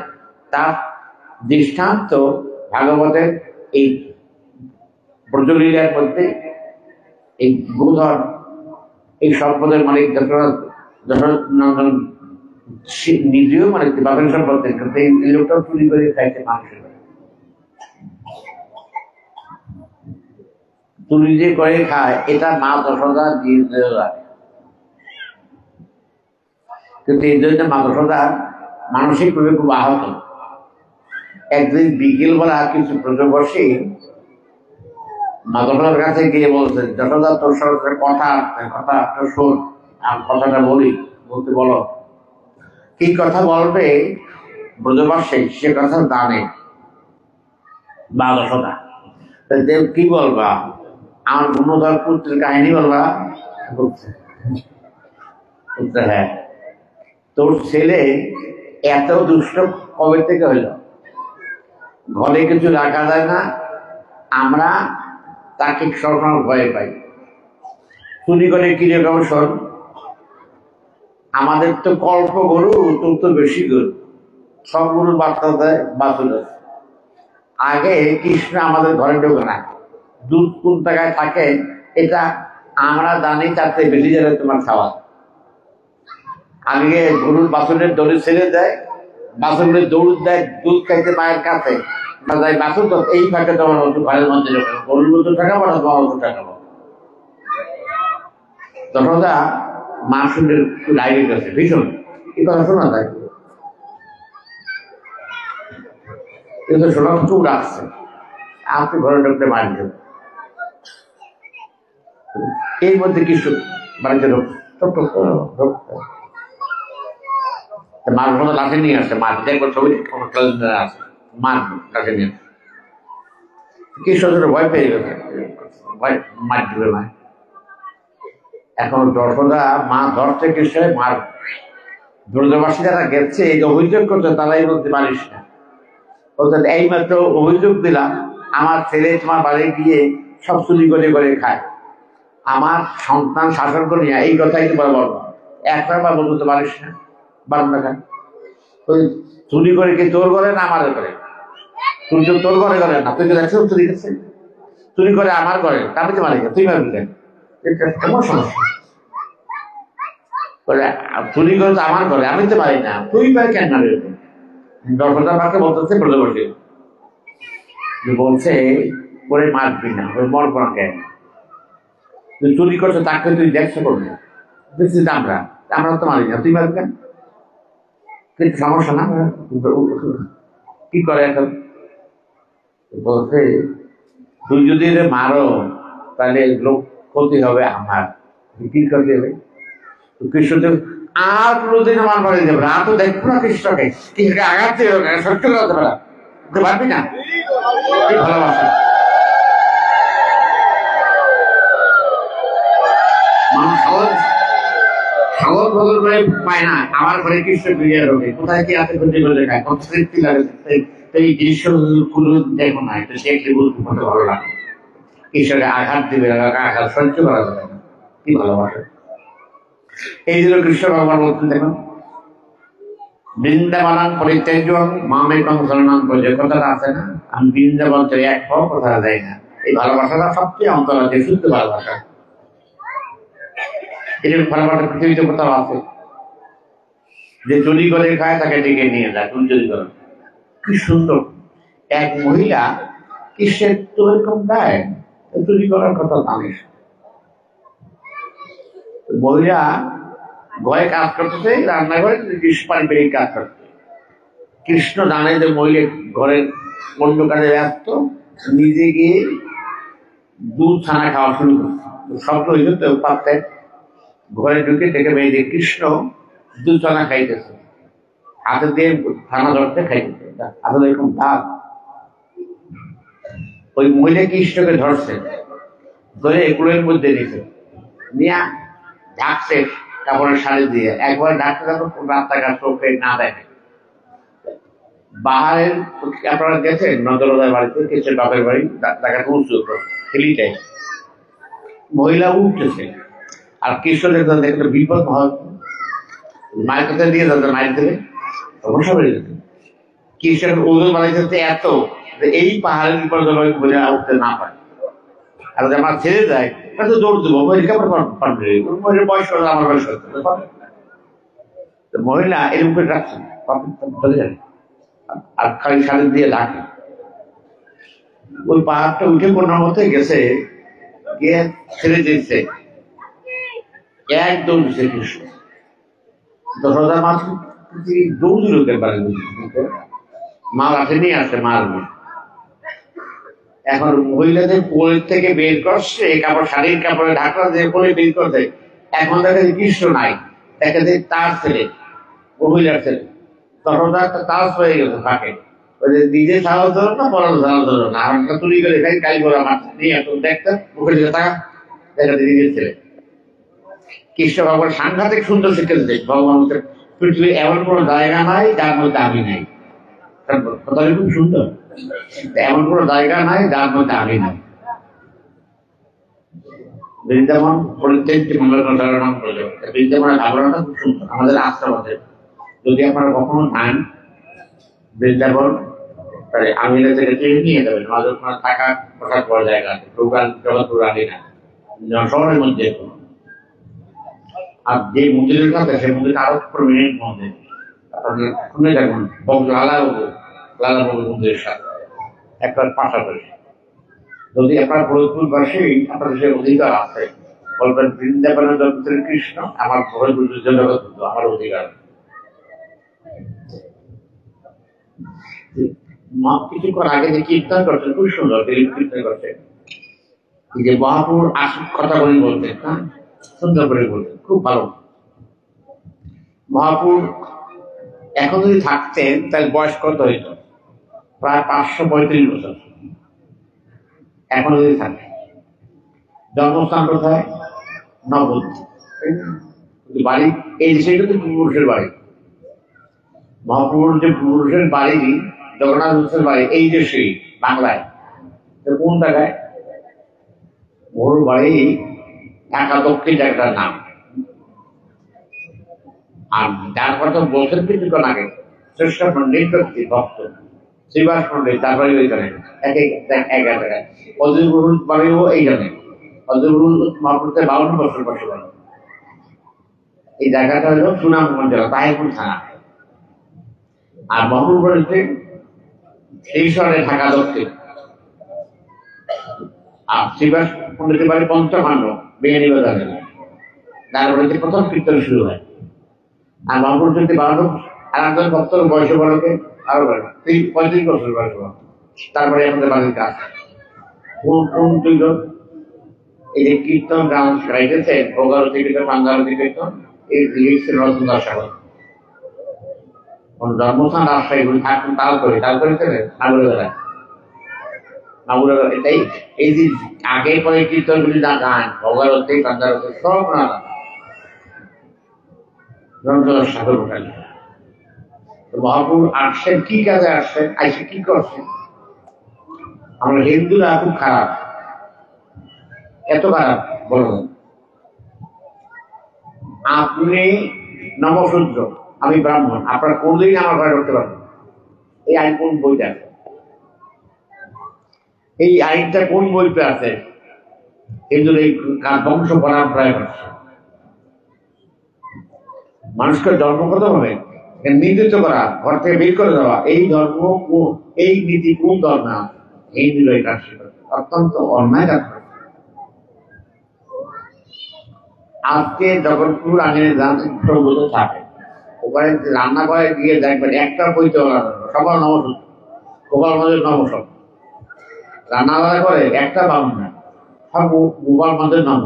তার দৃষ্টান্ত ভাগবতের এই ব্রজলীলার মধ্যে। এই গোধর, এই সম্পদের মালিক দশরথ নন্দন নিজেও মানে বাপের সম্পদের, এই লোকটাও চুরি করে খাইছে মানুষের। চুরি যে করে খায় এটা মা যশোদা দিয়ে যায়, কিন্তু এই জন্য মা যশোদা মানসিকভাবে খুব আহত। একদিন বিকেলবেলা কিছু ব্রজবাসী মা যশোদার কাছে গিয়ে বলছে, যশোদা তোর সাথে কথা শোন, আমি কথাটা বলতে বলো। কি কথা বলবে ব্রজবাসী সে কথা জানে মা যশোদা। কি বলবা, আমার গুণধর পুত্রের কাহিনী বলবা? বলছে হ্যাঁ, তোর ছেলে এত দুষ্ট কবে থেকে হইল, ঘরে কিছু রাখা যায় না, আমরা তাকে সবসময় ভয় পাই। চুরি করে কিরকম শোন, আমাদের তো কল্প গরু, তোর তো বেশি গরু, সব গরুর বাচ্চা দেয়, বাছুর আছে। আগে কৃষ্ণ আমাদের ঘরে ঢোকে না, দুধ কোন জায়গায় থাকে এটা আমরা জানি, তাতে বেশি যাবে তোমার খাওয়া। আগে গরুর বাছুরের দড়ি ছেড়ে দেয়, বাছুরের দৌড় দেয় দুধ খাইতে মায়ের কাছে, বাছুর তো এই ফাঁকে তোমার ঘরের মধ্যে ঢোকে, গরুর মতো টাকা পাবো, তোমার মতো টাকা পাবো। যশোদা মা শুনে লাইনে গেছে ভীষণ, এই কথা শোনা যায় কিন্তু শোনা চুপ রাখছে, আপনি ঘরে ঢুকতে মারি দেব। এর মধ্যে কিছু বাড়িতে মার মতো লাঠি নিয়ে আসছে, মার দেখবো ছবি আছে, মার লাঠি নিয়ে আসছে। কৃষ্ণ ভয় পেয়ে গেছে, ভয় মার দিবে না। এখন যশোদা মা ধরছে কৃষ্ণ, মার ব্রজবাসী যারা গেছে এই অভিযোগ করছে, তারাই বলতে পারিস না। অর্থাৎ এইমাত্র অভিযোগ দিলাম আমার ছেলে তোমার বাড়ি গিয়ে সব চুরি করে করে খায়, আমার সন্তান শাসন করি না, এই কথাই তোমার বলবো, একবার বা বলতে পারিস না, বারণ খায়। ওই চুরি করে কি তোর ঘরে না আমার ঘরে? তুই তো তোর ঘরে ঘরে না, তুই তো দেখছো চুরি করছে, চুরি করে আমার ঘরে, আমি তো মারি না, তুই ভাবলি কেন? তোমার সমস্যা, চুরি করে তো আমার ঘরে, আমি তো পারি না, তুই পাই কেন না? যশোদা মাকে বলতেছে ব্রজবাসী বলছে করে মারবি না, ওই মর করা কেন? তুই চুরি করছো তাকে তুই দেখছো করবি, দেখছি আমরা তো মারি না, তুই মারবি কেন? কিন্তু সমস্যা না, কি করে এখন? বলছে তুই যদি মারো তাহলে লোক ক্ষতি হবে আমার, কি করতে হবে? কৃষ্ণদেব আর কোনোদিন আমার বাড়ি যাবে না, তো দেখবো না কৃষ্ণকে, কৃষ্ণকে আঘাত দিয়ে সত্য করতে পারবি না, ভালোবাসা। মানুষ সহজ বদল করে পায় না, আমার ঘরে কৃষ্ণ ফিরিয়ে ঢোকে, কোথায় কি আছে খুঁজে করে দেখায়, কত তৃপ্তি লাগে। এই দৃশ্য কোনো দেখো না, এটা দেখলে বলতে কত ভালো লাগে। কৃষ্ণকে আঘাত দিবে, আঘাত সহ্য করা যাবে না, কি ভালোবাসে। এই জন্য কৃষ্ণ ভগবান বলতে দেখুন, বৃন্দাবন পরিত্যাজ্যং মামেকং শরণং ব্রজ, কথাটা আছে না, আমি বৃন্দাবন থেকে এক পাও কোথাও যাই না। এই ভালোবাসাটা সবচেয়ে অন্তরালে শুদ্ধ ভালোবাসা। এরকম ভালোবাসা পৃথিবীতে কোথাও আছে? যে চুরি করে খায় তাকে ডেকে নিয়ে যায়, তুমি চুরি করো। কি সুন্দর এক মহিলা কৃষ্ণের তো এরকম দেয়, চুরি করার কথা জানিস। মহিলা ঘরে কাজ করতেছে, রান্নাঘরে কৃষ্ণ পারিবারিক কাজ করতে। কৃষ্ণ জানে যে মহিলা ঘরের অন্য কাজে ব্যস্ত, নিজে গিয়ে দুধ ছানা খাওয়া শুরু করছে। শব্দ হয়েছে তো পাত্রে, ঘরে ঢুকে থেকে মেয়ে কৃষ্ণ দুধ ছানা খাইতেছে, হাতে দিয়ে ছানা ধরতে খাইতেছে, আসলে এরকম ভাব। ওই মহিলা কৃষ্ণকে ধরছে, ধরে এগুলোর মধ্যে নিছে, নিয়ে ঢাকছে কাপড়ের শাড়ি দিয়ে, একবার ঢাকতে যাবো রাস্তাঘাট চোখে না দেখে। বাহারের আপনারা গেছেন নজরদার বাড়িতে, কৃষ্ণের বাপের বাড়ি, রাস্তাঘাট উঁচু হেলিটাই, মহিলা উঠতেছে, আর কৃষ্ণ দেখলে বিপদ হয়, মায়ের কাছে দিয়ে যাতে মায়ের থেকে সমস্যা বেড়ে যেত। কৃষ্ণের ওজন বানাইতে এত এই পাহাড়ের বিপদ ঘুরে উঠতে না পারে, আর যদি আমার ছেড়ে যায় তাহলে দৌড় দেবো, বয়স আমার বয়স মহিলা এরকম করে রাখছে, আর খালি শাড়ি দিয়ে রাখে। ওই পাহাড়টা উঠে কোনো মতে গেছে, গিয়ে ছেড়ে দিচ্ছে, একদম শ্রীকৃষ্ণ 10,000 মাছ দৌড়ি লোকের বাড়ি মাল আসে নিয়ে আসে মাল নিয়ে। এখন মহিলাদের কোলের থেকে বের করছে কাপড়, শাড়ির কাপড়ে ঢাকা দিয়ে কোলে বের করছে। এখন দেখা যায় কৃষ্ণ নাই, দেখা যায় তার ছেলে, মহিলার ছেলে। তখন একটা তাস হয়ে গেছে তাকে, নিজে সাহস ধরো না, বড় সাহস ধরো না, আমাকে তুলি করে খাই কালি বড় মাছ নিয়ে এখন দেখতে মুখের দিকে তাকা, দেখা যায় নিজের ছেলে। কৃষ্ণ ভগবান সাংঘাতিক সুন্দর শিক্ষা দিতে, ভগবানকে পৃথিবীর এমন কোনো জায়গা নাই যার মধ্যে আমি নাই। কথাটা খুব সুন্দর, এমন কোনো জায়গা নাই যার মধ্যে আমি নাই। বৃন্দাবন পরিত্যক্তি মঙ্গলকরণ বলে, বৃন্দাবনের ধারণাটা খুব সুন্দর, আমাদের আশ্রম আছে। যদি আপনারা কখনো যান বৃন্দাবন, তাহলে আমিরা থেকে ট্রেন নিয়ে যাবেন, আমাদের ওখানে থাকা বসার পর জায়গা আছে, প্রোগ্রাম জগৎপুর আগে না শহরের মধ্যে। আর যে মন্দিরের কাছে সেই মন্দিরটা আরো প্রমিনেন্ট মন্দির, আপনার শুনে যাবেন লালাবাবু মন্দিরের সাথে একটা পাশাপাশি। যদি আপনার ফরিদপুর বাসী আপনাদের সে অধিকার আছে, বলবেন বৃন্দাবনের জগতের কৃষ্ণ, আমার ফরিদপুর জগৎ আমার অধিকার। কিছুক্ষণ আগে যে কীর্তন করছে খুব সুন্দর, কীর্তন করছে যে মহাপুর আসুক কথা বলে বলতেন, হ্যাঁ সুন্দর করে বলতেন, খুব ভালো। মহাপুর এখন যদি থাকতেন তাহলে বয়স কত হইত? প্রায় 535 বছর। এখন যদি থাকে, জন্মস্থান কোথায়? নবদ্বীপ। বাড়ি এই সেটা তো পূর্বপুরুষের বাড়ি। মহাপুরুষ যে পূর্বপুরুষের বাড়ি, জগন্নাথ দাসের বাড়ি এই যে সেই বাংলায় কোন জায়গায়? ওর বাড়ি একাদক্ষী জায়গাটার নাম। আর যার কথা বলছেন কিছুক্ষণ আগে, শ্রেষ্ঠ পণ্ডিত ব্যক্তি ভক্ত শ্রীবাস পণ্ডিত, তার বাড়ি ওইখানে এক জায়গায়। অজয়গুরুর বাড়িও এইখানে। অজয়গুরু মহাপুরুষের 52 বছর বসে গেল। এই জায়গাটা হলো সুনামগঞ্জ জেলা, তাহিরপুর থানা। আর মহাপুর বাড়িতে এই শহরে ঢাকা দক্ষিণ। আর শ্রীবাস পণ্ডিতের বাড়ি পঞ্চমান্ন বেঙ্গানি বাজারে, তারপরে প্রথম কীর্তন শুরু হয়। আর মহাপুর যদি 52, আর একজন ভক্তর বয়স বড়কে আরো 35 বছর বয়স বড়। তারপরে আমাদের বাড়ির কাজ কোন দুইজন এই যে কীর্তন গান গাইতেছে, ভোগারতি কীর্তন, সান্দারতি কীর্তন, এই লিখছে রতন দাস সাগর। জন্মস্থান রাজশাহী থাকুন তাল করে নাগুরে বেড়ায়, নাগুরে বেড়ায়। এটাই এই যে আগে পরে কীর্তনগুলি না গান, ভোগারতি সান্দারতি সব না সাগর উঠাই। মহাপুর আসছেন কি কাজে আসছেন, আইসে কি করছেন? আমরা হিন্দুরা খুব খারাপ, এত খারাপ বলুন। আপনি নবশূদ্র, আমি ব্রাহ্মণ, আপনার কোনদিন আমার ঘরে ঢুকতে পারবেন? এই আইন কোন বইতে আছে? এই আইনটা কোন বইতে আছে? হিন্দুর এই বংশ পরম্পরায় করছে। মানুষকে জন্মগত ভাবে নির্দিষ্ট করা, ঘর থেকে বের করে দেওয়া, এই ধর্ম এই নীতি কোন ধর্ম? হিন্দুরা এই কাজ অত্যন্ত অন্যায় কাজ করে। আজকে জগৎপুর আগে থাকে, ওখানে রান্না করে গিয়ে দেখবেন একটা বইতে সবার নবসূত্র, গোপাল মন্দির নবসব রান্না করে একটা বাউন না, সব গোপাল মন্দির নব।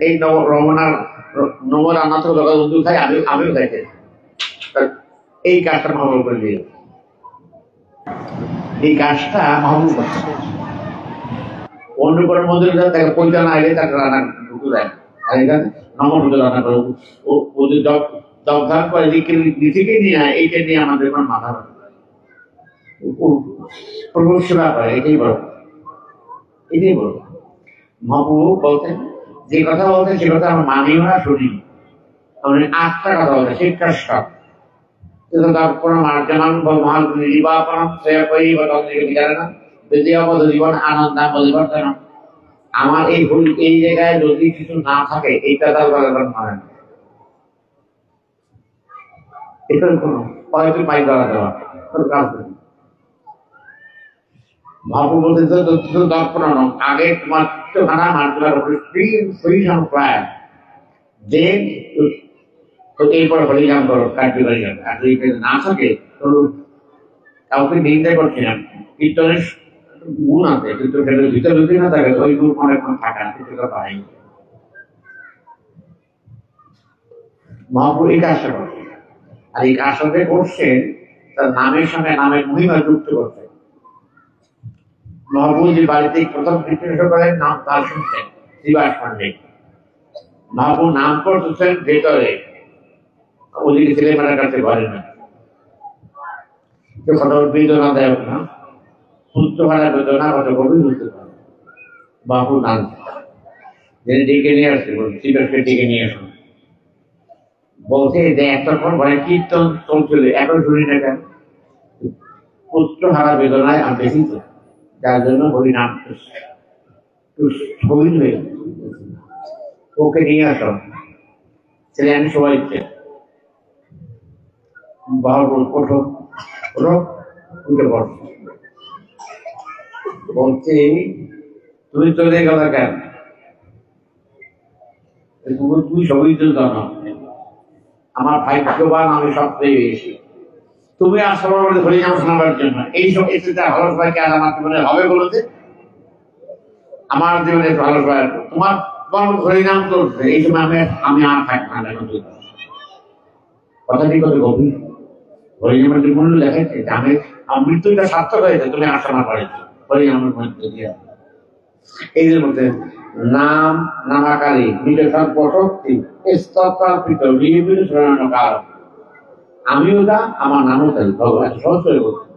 এই রমনার নব রান্না থেকে জগৎ বন্ধু খাই, আমিও খাইতে। এই কাজটা মহাবুর করে দিয়ে, এই কাজটা মহাবুর করছে। অন্য কোনো মন্দিরে তাকে পয়সা না এলে তাকে রান্না ঢুকে দেয়, আর এখানে নমস্কার রান্না করে ওদের দরকার করে নিজেকে নিয়ে এইটা নিয়ে আমাদের কোনো মাথা সেবা করে। এটাই বড়, এটাই বড়। মহাপ্রভু বলতেন, যে কথা বলতেন সে কথা আমরা মানিও না, শুনি। আটটা কথা বলতেন, শিক্ষার সব জীবন আনন্দ পরিবর্তন। আমার এই ভুল এই জায়গায় যদি কিছু না থাকে, এইটা তার মানে না, এটার কোনো হয়তো পাই করা দেওয়া কাজ নেই। মহাপ্রভু বলতে দর্পণ আগে তোমার ভাড়া মার্জনা ফ্রি প্রায় দেন তো এরপর হরিনাম করো কার্যকারী আর যদি না থাকে তো কাউকে নিন্দা করছি না কীর্তনের গুণ আছে কিন্তু সেটার ভিতরে যদি না থাকে ওই গুণ অনেক থাকা কিছু কথা হয় মহাপ্রভু এই কাজটা করছেন আর এই কাজটা করছেন তার নামের সঙ্গে নামের মহিমা যুক্ত করছে মহাপ্রভু যে বাড়িতে প্রথম কীর্তন করেন নাম তার শুনছেন শ্রীবাস পান্ডে মহাপ্রভু নাম করতেছেন ভেতরে ওদিকে ছেলেমেয়ের কাছে ঘরে না কত বেদনাদায়ক না পুত্র হারা বেদনা কত গভীর হতে পারে বাবু নাম ডেকে নিয়ে আসছে শিবেশকে ডেকে নিয়ে আসুন বলছে যে এতক্ষণ ঘরে কীর্তন চলছিল এখন শুনি না কেন পুত্র হারা বেদনায় আমি বেশি তো যার জন্য হরি নাম গভীর হয়ে ওকে নিয়ে আসো ছেলে আমি সবাই ইচ্ছে বাবু ওঠো ওঠো উঠে পড়ো বলছে তুমি চলে গেল কেন তুই সবই তো জানো আমার ভাগ্যবান আমি সবচেয়ে বেশি তুমি আসলে হরিনাম শোনাবার জন্য এইসব এসে ভালো সবাইকে আর আমার জীবনে হবে বলেছে আমার জীবনে ভালো সবাই তোমার তোমার হরিনাম চলছে এই সময় আমি আর থাকবো না কথাটি কত গভীর হরিনামের যে মূল্য লেখাচ্ছে যে আমি মৃত্যুটা সার্থক হয়েছে তুমি আশা করেছো হরিনামের মধ্যে দিয়ে এই যে মধ্যে নাম নামাকারী বিবেচন প্রশক্তি স্তর্পিত নির্বিল শরণানো কারণ আমিও দা আমার নামও তাই ভগবান সহজ করে বলছে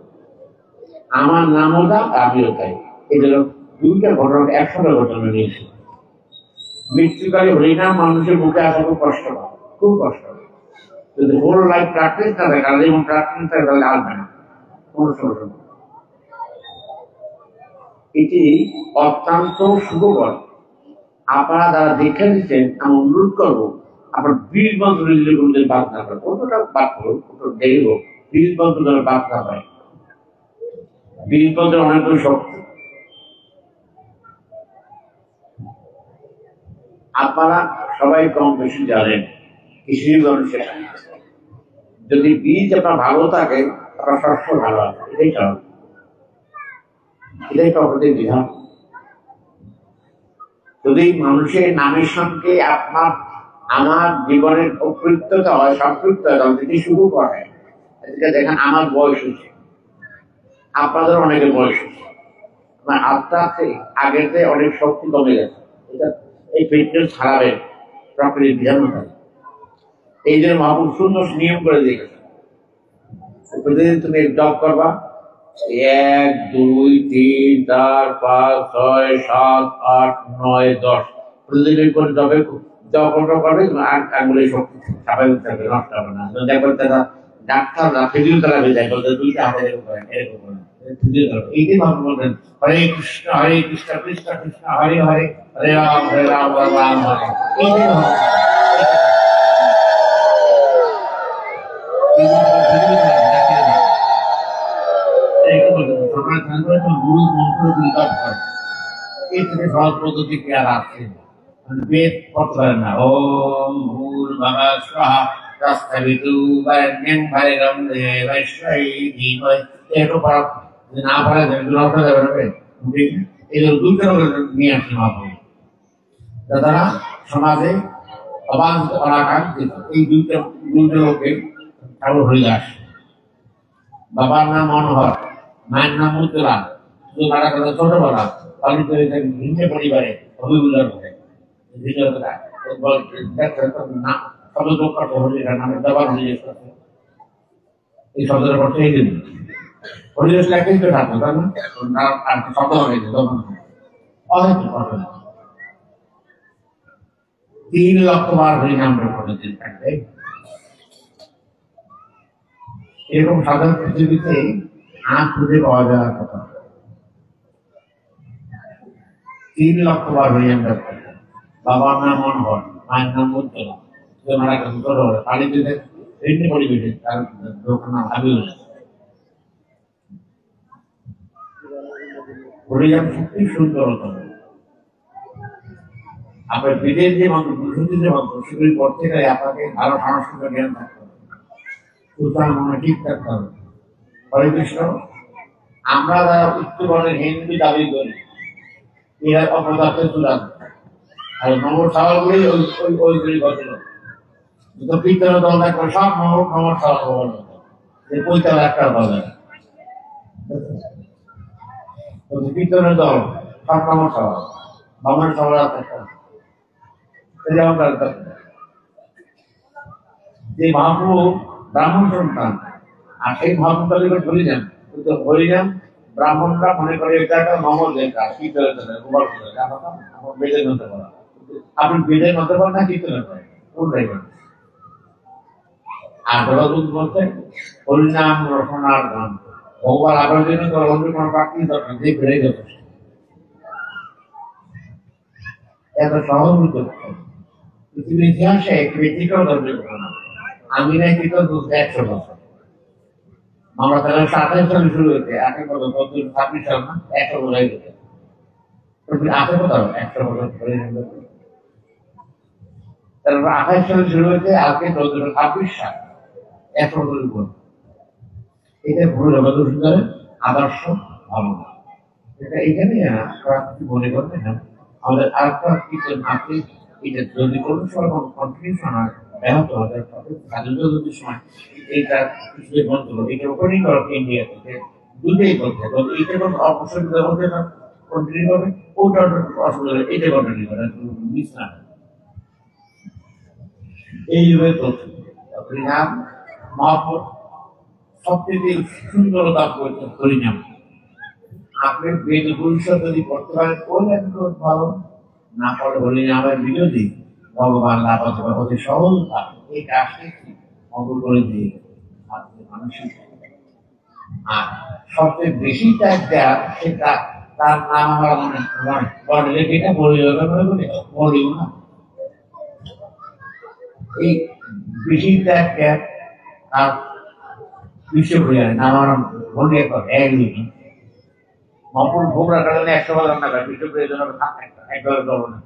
আমার নামও দা আমিও তাই এই জন্য দুইটা ঘটনা একসাথে ঘটনা নিয়েছে মৃত্যুকালে হরিনাম মানুষের মুখে আসা খুব কষ্ট হয় খুব কষ্ট হয় যদি হোল লাইফ প্র্যাকটিস না থাকে তাহলে যেমন প্র্যাকটিস থাকে তাহলে আসবে না কোনো সমস্যা নেই এটি অত্যন্ত শুভকর আপনারা যারা দেখে দিচ্ছেন আমি অনুরোধ করবো আপনার 20 বছর নিজেদের বাদ না করে কতটা বাদ করো কত দেরি হোক 20 বছর ধরে বাদ না হয় 20 বছর অনেক শক্তি আপনারা সবাই কম বেশি জানেন কৃষির মানুষের যদি বীজ আপনার ভালো থাকে আপনার শস্য ভালো আছে এটাই কারণ এটাই প্রকৃতির বিধান যদি মানুষের নামের সঙ্গে আপনার আমার জীবনের অপৃত্যতা হয় সম্পৃক্ত হয় যদি শুরু করে দেখেন আমার বয়স হচ্ছে আপনাদের অনেকের বয়স হচ্ছে আমার আস্তে আস্তে আগের চেয়ে অনেক শক্তি কমে গেছে এটা এই ফিটনেস খারাপের প্রকৃতির বিধান থাকে এই জন্য মহাপুরুষ সুন্দর নিয়ম করে দিয়ে গেছে প্রতিদিন তুমি জব করবা 1 2 3 4 5 6 7 8 9 10 প্রতিদিন করে করবে আঙুলের শক্তি স্বাভাবিক থাকবে নষ্ট হবে না দেখবেন তারা ডাক্তাররা ফিজিওথেরাপি তারা বেজায় বলতে দুইটা হাতে এরকম করেন এইটাই ভাবে বলবেন হরে কৃষ্ণ কৃষ্ণ কৃষ্ণ হরে হরে হরে রাম রাম হরে এইটাই গুরু মন্ত্র এই থেকে সহজ পদ্ধতি কি আর আছে বেদ করতে পারে না ওম ভূর ভগা স্বাহা রাস্তাবিতু বন্যং ভৈরম দেবশ্রী ধীমহি এরকম পারা না পারা নষ্ট যাবে না এই দুটো নিয়ে আসছে মহাপ্রভু যারা সমাজে অবাঞ্ছিত অনাকাঙ্ক্ষিত এই দুটো লোকে ঠাকুর হরিদাস বাবার নাম মনোহর মায়ের নাম মুদ্রা ছোটবেলা পালিত হয়ে থাকে ভিন্ন পরিবারে অভিমূল্য করে এই শব্দের অর্থ এই দিন হরিদাস লেখাই তো থাকতো তাই না শব্দ হয়েছে তখন অনেক ঘটনা 3 লক্ষ বার হরিনাম প্রতিদিন থাকবে এরকম সাধারণ পৃথিবীতে আখ খুঁজে পাওয়া যাওয়ার কথা 3 লক্ষ বার হরিনাম করতে বাবার নাম মনোহর মায়ের নাম মুদ্রা মারা গেছে ছোটবেলা পালিত ভিন্ন পরিবেশে তার নাম হাবিবুল হরিনাম সত্যি সুন্দর হতো আপনার বিদেশ যে মন্ত্র পুরুষদের যে মন্ত্র সেগুলি পড়তে গেলে আপনাকে ভালো সংস্কৃত জ্ঞান থাকতে হবে, সুতরাং মনে ঠিক থাকতে হবে। হরে কৃষ্ণ। আমরা যারা উচ্চবর্ণের হিন্দু দাবি করি এরা অপদার্থের চূড়ান্ত, আর নম্বর সওয়ালগুলি ওইগুলি ঘটল তো কীর্তন দল দেখো সব নম্বর সওয়াল যে পৈতাল একটা দল কীর্তনের দল সব নম্বর সওয়াল বামনের সওয়াল একটা যে মহাপ্রভু ব্রাহ্মণ সন্তান আর সেই মহাপ্রভু হরিনাম, কিন্তু হরিনাম ব্রাহ্মণরা মনে করে এটা একটা মঙ্গল লেখা কীর্তনের বেদের মধ্যে বলা। আপনি বেদের মধ্যে বলেন না কীর্তনের করেন কোনটাই করেন। আর জগৎ বলতে হরিনাম রসনার গান ভগবান আবার জন্য অন্য কোনো প্রাকৃতিক দরকার যে বেড়ে যথেষ্ট এত সহজ হতে পৃথিবীর ইতিহাসে একটি ব্যতিক্রম ধর্মের ঘটনা। আমি না কিন্তু 100 বছর আমরা 1328 সালে শুরু হয়েছে 26 সাল না 100 বছর হয়েছে আছে কোথাও 100 বছর ধরে 1328 সালে শুরু হয়েছে আজকে 26 সাল 100 বছর উপর। এটা পুরো জগৎ আদর্শ ভাবনা। এটা এখানে মনে করবেন না আমাদের আরেকটা আপনি এটা যদি কোনো সময় কন্টিনিউশন হয় ব্যাহত হয় স্বাধীনতা যদি সময় এইটা কিছু বন্ধ করো এটা ওপেনিং করো ইন্ডিয়া থেকে দুটোই করতে হবে। এইটা কোনো অসুবিধা হতে না কন্টিনিউ করবে, ওটা অসুবিধা হবে এটা কন্টিনিউ করে মিস না এইভাবে চলছে। হরিনাম মহাপুর সবচেয়ে সুন্দরতা হরিনাম। আপনি বেদ ভবিষ্যৎ যদি করতে পারেন করলেন ভালো, না পড়ে হরিনামের বিরোধী ভগবান লাভ অতি সহজতা এই কাজটি অঙ্গ করে দিয়ে মানসিক। আর সবচেয়ে বেশি ত্যাগ দেওয়া সেটা তার নাম আমরা মনে এটা বলিও না। এই বেশি ত্যাগ ত্যাগ আর বিশ্বপ্রিয়ার নাম আমরা মনে একদিন মহাপুর ভোগ রাখার জন্য 100 বার রান্না করে বিশ্বপ্রিয়ার জন্য একবার দল না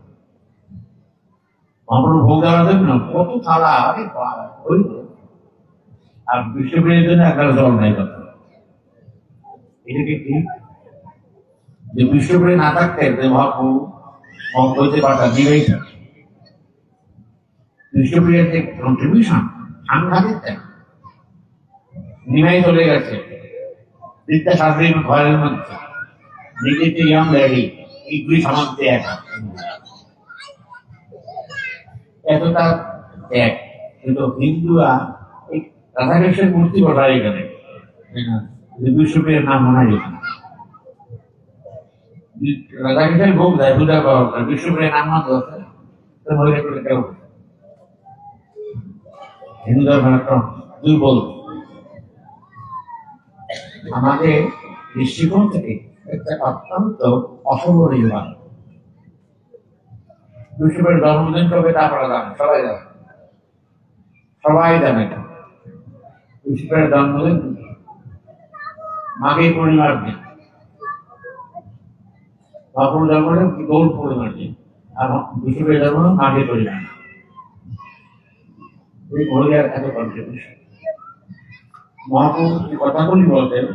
মহাপুর ভোগ দেওয়ার জন্য কত থালা আরে ওই আর বিশ্বপ্রিয়ার জন্য একবার দল নাই কথা। এটা কি ঠিক যে বিশ্বপ্রিয়া না থাকতে মহাপ্রভু হইতে পারতাম দিবেই বিশ্বপ্রিয়ার যে কন্ট্রিবিউশন সাংঘাতিক দেয় নিমাই চলে গেছে বিদ্যাশাস্ত্রীর ঘরের মধ্যে নিজের ইয়ং লেডি এইগুলি সমাজে এতটা ত্যাগ, কিন্তু হিন্দুরা এই রাধাকৃষ্ণের মূর্তি বসায় এখানে বিশ্বপ্রিয়ার নাম মনে যেত না। রাধাকৃষ্ণের ভোগ দেয় পূজা করা বিশ্বপ্রিয়ার নাম মনে আছে কেউ হিন্দু ধর্মের একটা দুর্বল। আমাদের দৃষ্টিকোণ থেকে একটা অত্যন্ত অসম্ভবনীয় মান বিশ্বপ্রিয়ার জন্মদিন কবে তা আপনারা জানেন, সবাই জানে বিশ্বপ্রিয়ার জন্মদিন মাঘী পূর্ণিমার দিন, মহাপ্রভুর জন্মদিন গৌর পূর্ণিমার দিন, আর বিশ্বপ্রিয়ার জন্ম মাঘী পূর্ণিমা। এই মহিলার এত কন্ট্রিবিউশন মহাপ্রভু যে কথাগুলি বলতেন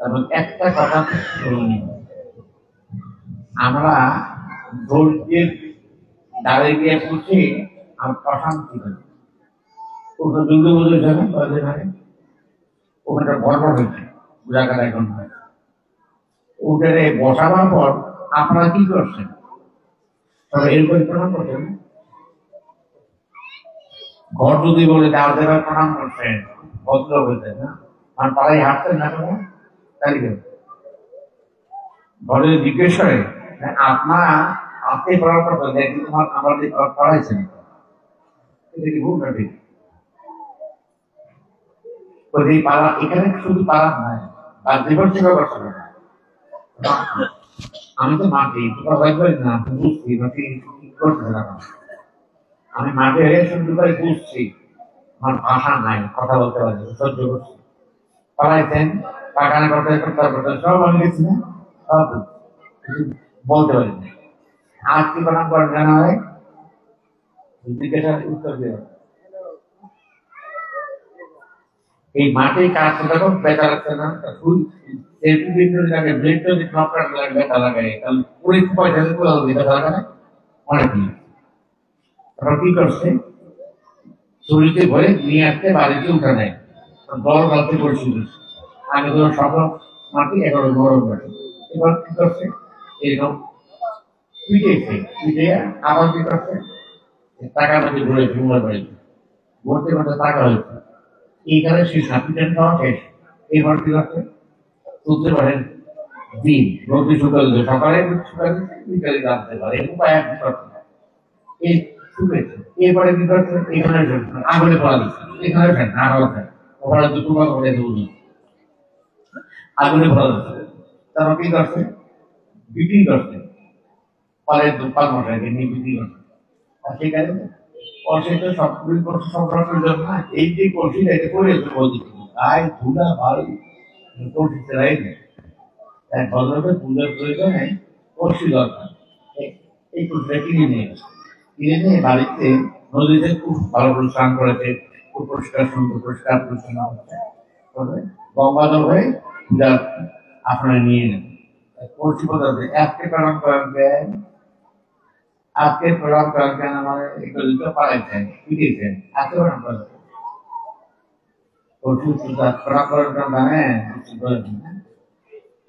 এবং একটা কথা শুনুনি, আমরা ধৈর্যের দাঁড়িয়ে গিয়ে পড়ছি আর অশান্তি হয়। ওখানে দুর্গা পুজো যাবেন কয়েকদিন আগে ওখানটা গর্ব হয়েছে পূজাকার এখন হয় ওখানে বসাবার পর আপনারা কি করছেন তবে এরপর প্রণাম করছেন। ঘর যদি বলে দেওয়া দেবার প্রণাম করছেন ভদ্র হয়েছে না আর পাড়ায় হাঁটছেন না কেন তাই ঘরে জিজ্ঞেস করে আপনারা আপনি পড়ার পর তোমার আমাদের পড়াইছেন এটা কি ভুল না ঠিক? পাড়া এখানে শুধু পাড়া নয় আর জীবনসেবা করতে হবে। আমি তো মাঠে না বুঝছি মাটি করতে না আমি মাঠে শুনতে পারি বুঝছি আমার ভাষা নাই কথা বলতে পারি সহ্য করছি পাড়াইছেন পাখানা করতে করতে সব আমি গেছি না সব বলতে পারি না আজ কি প্রণাম করেন জানা হয় জিজ্ঞাসার উত্তর দেব এই মাটির কাজ দেখো বেতা লাগছে না বেতা লাগাই তাহলে পুরো পয়সা বেতা লাগায় অনেক তারপর কি করছে চুরিতে ভরে নিয়ে আসতে বাড়িতে উঠে নেয় দল গালতে পরিচিত আগে ধরো সকল মাটি এখন গরম করে এবার কি করছে এরকম পিটিয়েছে পিটিয়ে আবার কি করছে টাকা মাটি ঘুরে ঘুমার বাড়িতে ঘুরতে ঘুরতে টাকা হয়েছে এইখানে সেই সাপিটেন খাওয়া শেষ এবার কি করছে তুলতে পারেন দিন রোদে শুকাল সকালে শুকাল বিকালে জানতে পারে উপায় এক করছে এই শুকেছে এরপরে কি করছে এখানে আগুনে পড়া দিচ্ছে এখানে ফেন আরো ফেন ওখানে দুটো কথা বলে দেবো আগুনে পড়া দিচ্ছে তারপর কি করছে বিক্রি করছে ফলের দোকান মশাইকে নিয়ে বিক্রি করছে আর সেখানে অসেত সবগুলি করছে সংরক্ষণের জন্য এই যে কলসিটা এটা করে বলছি তাই ধুলা ভালো কলসি চালাই নেই তাই ভদ্রকে পূজার প্রয়োজনে কলসি দরকার এই কলসিটা কিনে নিয়ে গেছে কিনে নিয়ে বাড়িতে নদীতে খুব ভালো করে স্নান করেছে খুব পরিষ্কার সুন্দর পরিষ্কার পরিচ্ছন্ন হচ্ছে গঙ্গাধর হয়ে পূজা আপনারা নিয়ে নেন কলসি পদার্থে আজকে প্রণাম করেন আজকে প্রণাম করেন কেন মানে একটু দিতে পারাইছেন পিটিয়েছেন আজকে প্রণাম করেন কলসি প্রণাম করেন কেন জানেন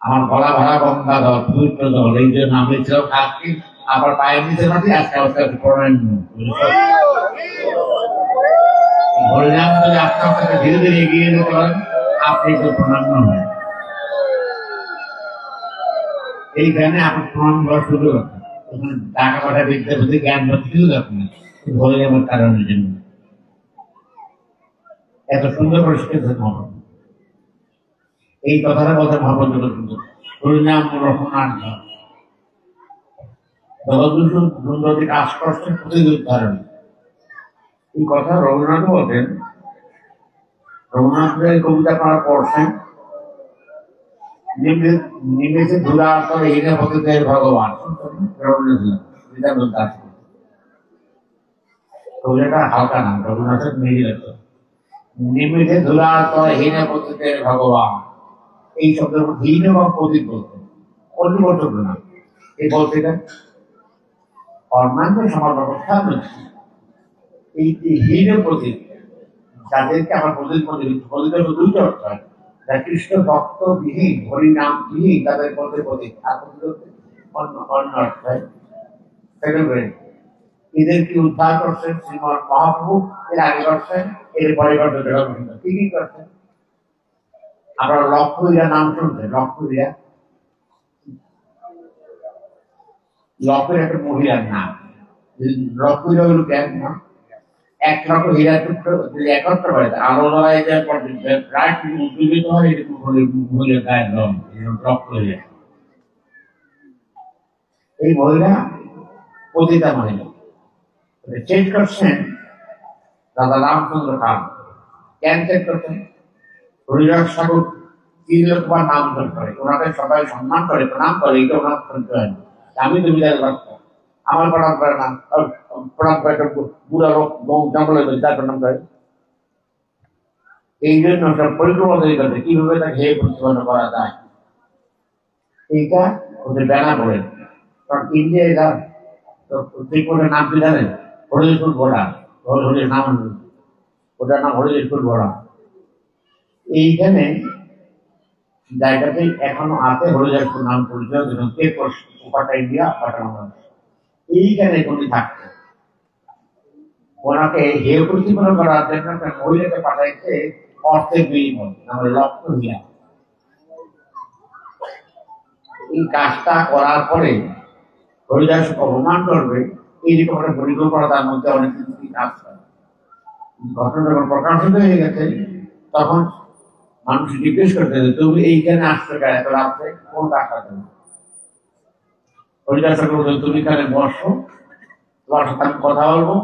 আমার গলা ভরা গঙ্গাধর পবিত্র জল এই জন্য আমি ছিল আজকে আবার পায়ের নিচে মাটি আজকে আজকে প্রণাম বললাম যদি আপনার কাছে ধীরে ধীরে এগিয়ে যেতে পারেন আপনি একটু প্রণাম হয় এইখানে আপনি প্রণাম করা শুরু করতেন টাকা পাঠা বিদ্যা বুদ্ধি জ্ঞান কিছু আপনি ধরে আমার কারণের জন্য এত সুন্দর করে শিখেছেন মহাপ্রভু এই কথাটা বলতে মহাপ্রভু হরিনাম রহমান দুর্নীতি কাজ করছেন প্রতিদিন ধারণ এই কথা রঘুনাথ বলতেন রঘুনাথের কবিতা আপনারা পড়ছেন নিমেষে ধুলার করে হিনে পতিতের ভগবান রবীন্দ্রনাথ কবিতাটা হালকা নাম রঘুনাথের মেয়ে লাগতো নিমেষে ধুলার করে হিনে পতিতের ভগবান এই শব্দের হীন এবং পতিত বলতেন অন্য বলতো না এই বলতে অন্যান্য সমাজ ব্যবস্থা এই যে হীন প্রতীক যাদেরকে আমার প্রতীক দুইটা অর্থ হয় যা কৃষ্ণ ভক্ত বিহীন হরিনাম বিহীন তাদের মধ্যে প্রতীক আর অন্য অর্থ হয় এদেরকে উদ্ধার করছেন শ্রীমদ মহাপ্রভু এর আগে করছেন এরপরে করছেন কি কি করছেন আপনারা লক্ষ্মীরা নাম শুনছেন লক্ষ্মীরা লক্ষ্মীর একটা মহিলার নাম লক্ষ্মীরা হল কেন না এক লক্ষ হীরা টুকরো যদি একত্র হয় আলোচনায় প্রায় উদ্যোগিত হয় এরকম মহিলার গায়ের রং রক্ত হয়ে এই মহিলা পতিতা মহিলা চেঞ্জ করছেন দাদা রামচন্দ্র খান কেন চেঞ্জ করছেন হরিদাস ঠাকুর 3 লক্ষবার নামকরণ করে ওনাকে সবাই সম্মান করে প্রণাম করে এটা ওনার শুনতে হয় আমি তো বিদায় করতাম আমার প্রণাম করে না প্রণাম করে বুড়া লোক জঙ্গলে তার প্রণাম করে এই জন্য সব পরিক্রমা তৈরি করতে কিভাবে তাকে হে প্রতিপাদন করা যায় এইটা ওদের ব্যানা করে কারণ ইন্ডিয়া এটা ত্রিপুরের নাম কি জানেন হরিদেশপুর বড়া হরির নাম ওটার নাম হরিদেশপুর বড়া এইখানে জায়গাতে এখনো আছে হরিদেশপুর নাম পরিচয় ওপাটা ইন্ডিয়া পাঠানো এইখানে উনি থাকতেন ওনাকে হে প্রতিপাদন করার জন্য মহিলাকে পাঠাইছে অর্থের বিনিময় আমার লক্ষ্য হিয়া এই কাজটা করার পরে হরিদাস অপমান করবে এইরকম একটা পরিকল্পনা তার মধ্যে অনেক কিছু কাজ করে ঘটনা যখন প্রকাশিত হয়ে গেছে তখন মানুষ জিজ্ঞেস করতে তুমি এইখানে আসতে গেলে এত রাত্রে কোন কাজটা দেবে হরিদাস তুমি এখানে বসো তোমার সাথে আমি কথা বলবো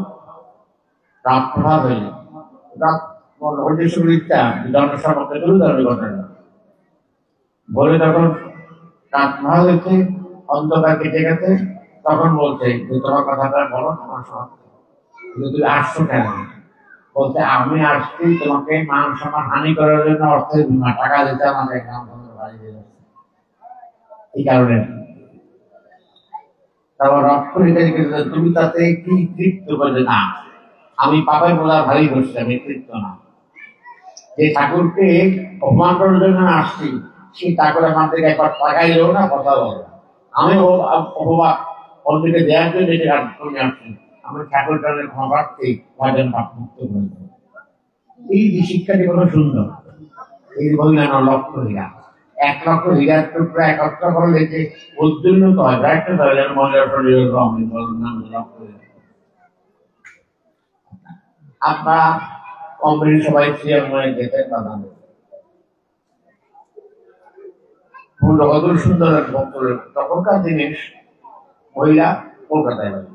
রাত প্রভাব হয়ে যাবে রাত হরিদেশটা জনসম্পর্কে তুলে ধরবে ঘটনা বলে তখন রাত প্রভাব হয়েছে অন্ধকার কেটে গেছে তখন বলছে যে তোমার কথাটা বলো না আমার সঙ্গে, তুমি আসছো কেন? বলতে আমি আসছি তোমাকে মান সম্মান হানি করার জন্য, অর্থের বিমা টাকা দিতে আমাদের বাড়ি দিয়ে এই কারণে। তারপর রক্ত তুমি তাতে কি তৃপ্ত করবে? না, আমি পাপের বোঝা ভারী করছি, আমি তৃপ্ত না। যে ঠাকুরকে অপমান করার জন্য আসছি, সেই ঠাকুর আমার থেকে একবার টাকাই দেবো না, কথা বলবো। আমি অপমান অন্যকে দেওয়ার জন্য এটি করে আসছি, আমি ঠাকুর টানের ক্ষমা প্রার্থী ভজন পাপ মুক্ত করে দেবো। এই যে শিক্ষাটি কত সুন্দর। এই মহিলা 9 লক্ষ হীরা, 1 লক্ষ হীরার টুকরা একত্র করলে যে উদ্দীর্ণত হয়, একটা ধরনের মহিলার শরীরের রং আপনারা কমপ্লিট সবাই চিয়ারম্যানে যেতে বাধা নেই। কত সুন্দর এক বক্তব্য। তখনকার জিনিস মহিলা কলকাতায় বাড়ি,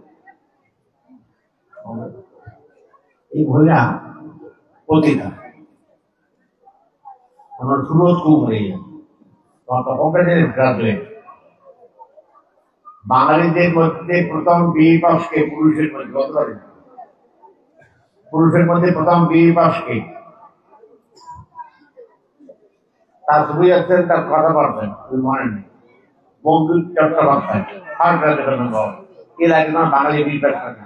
এই মহিলা পতিতা আমার সুরজ কুমারী, তখনকার জিনিস গ্রাজুয়েট। বাঙালিদের মধ্যে প্রথম বিএ পাসকে পুরুষের মধ্যে, কত পারে পুরুষের মধ্যে প্রথম বিএ পাসকে, তার ছবি আছে, তার কথা পারবেন মনে নেই, বঙ্কিম চট্টোপাধ্যায় ফার্স্ট গ্রাজুয়েট। এর আগে না বাঙালি বিএ পাস করে।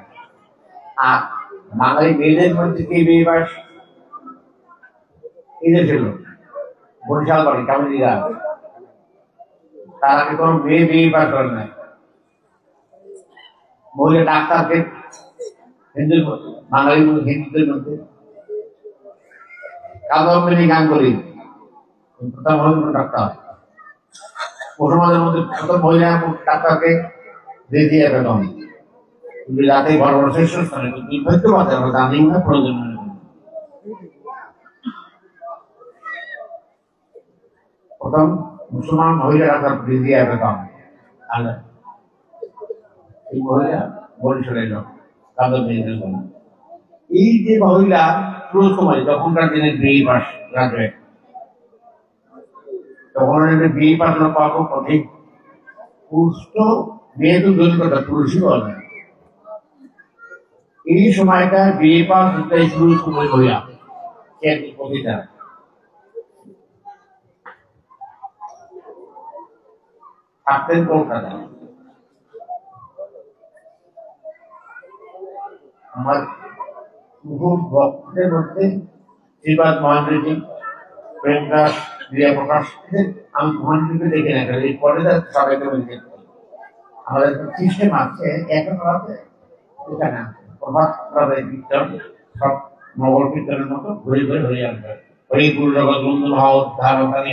আর বাঙালি মেয়েদের মধ্যে কে বিএ পাস? এদের ছিল বরিশাল বাড়ি কামিনীরা, তার আগে কোনো মেয়ে বিএ পাস করে নাই। মহিলা ডাক্তারকে হিন্দুর মধ্যে, বাঙালির মধ্যে, হিন্দুদের মধ্যে কাদম্বিনী গাঙ্গুলি প্রথম মহিলা ডাক্তার। মুসলমানদের মধ্যে প্রথম মহিলা ডাক্তারকে দিয়ে দিয়ে বেতন, কিন্তু রাতে বড় বড় শীর্ষস্থানে দুর্ভাগ্য পাতে আমরা জানি না প্রয়োজন। প্রথম মুসলমান মহিলা ডাক্তার দিয়ে দিয়ে বেতন। এই মহিলা বরিশালে লোক, এই যে মহিলা পুরো সময় তখনকার দিনে বিএ পাস গ্রাজুয়েট, তখন বিএ পাস পাওয়া খুব কঠিন। পুরুষ তো মেয়ে তো দূর কথা, পুরুষই বলে। এই সময়টা বিএ পাস হতে শুরু সময় মহিলা কবিতা থাকতেন কলকাতায়। আমার ভক্তদের মধ্যে শ্রীবাদ মহেন্দ্রজি, প্রেমদাস, ক্রিয়া প্রকাশ, আমি মহেন্দ্রকে দেখে না, এই পরে সবাইকে দেখতে আমাদের সিস্টেম আছে এখন আছে, এখানে প্রভাত কীর্তন সব নগর কীর্তনের মতো ঘুরে ঘুরে হয়ে আসবে। হরিপুর জগৎ বন্ধু ভাব ধারণকারী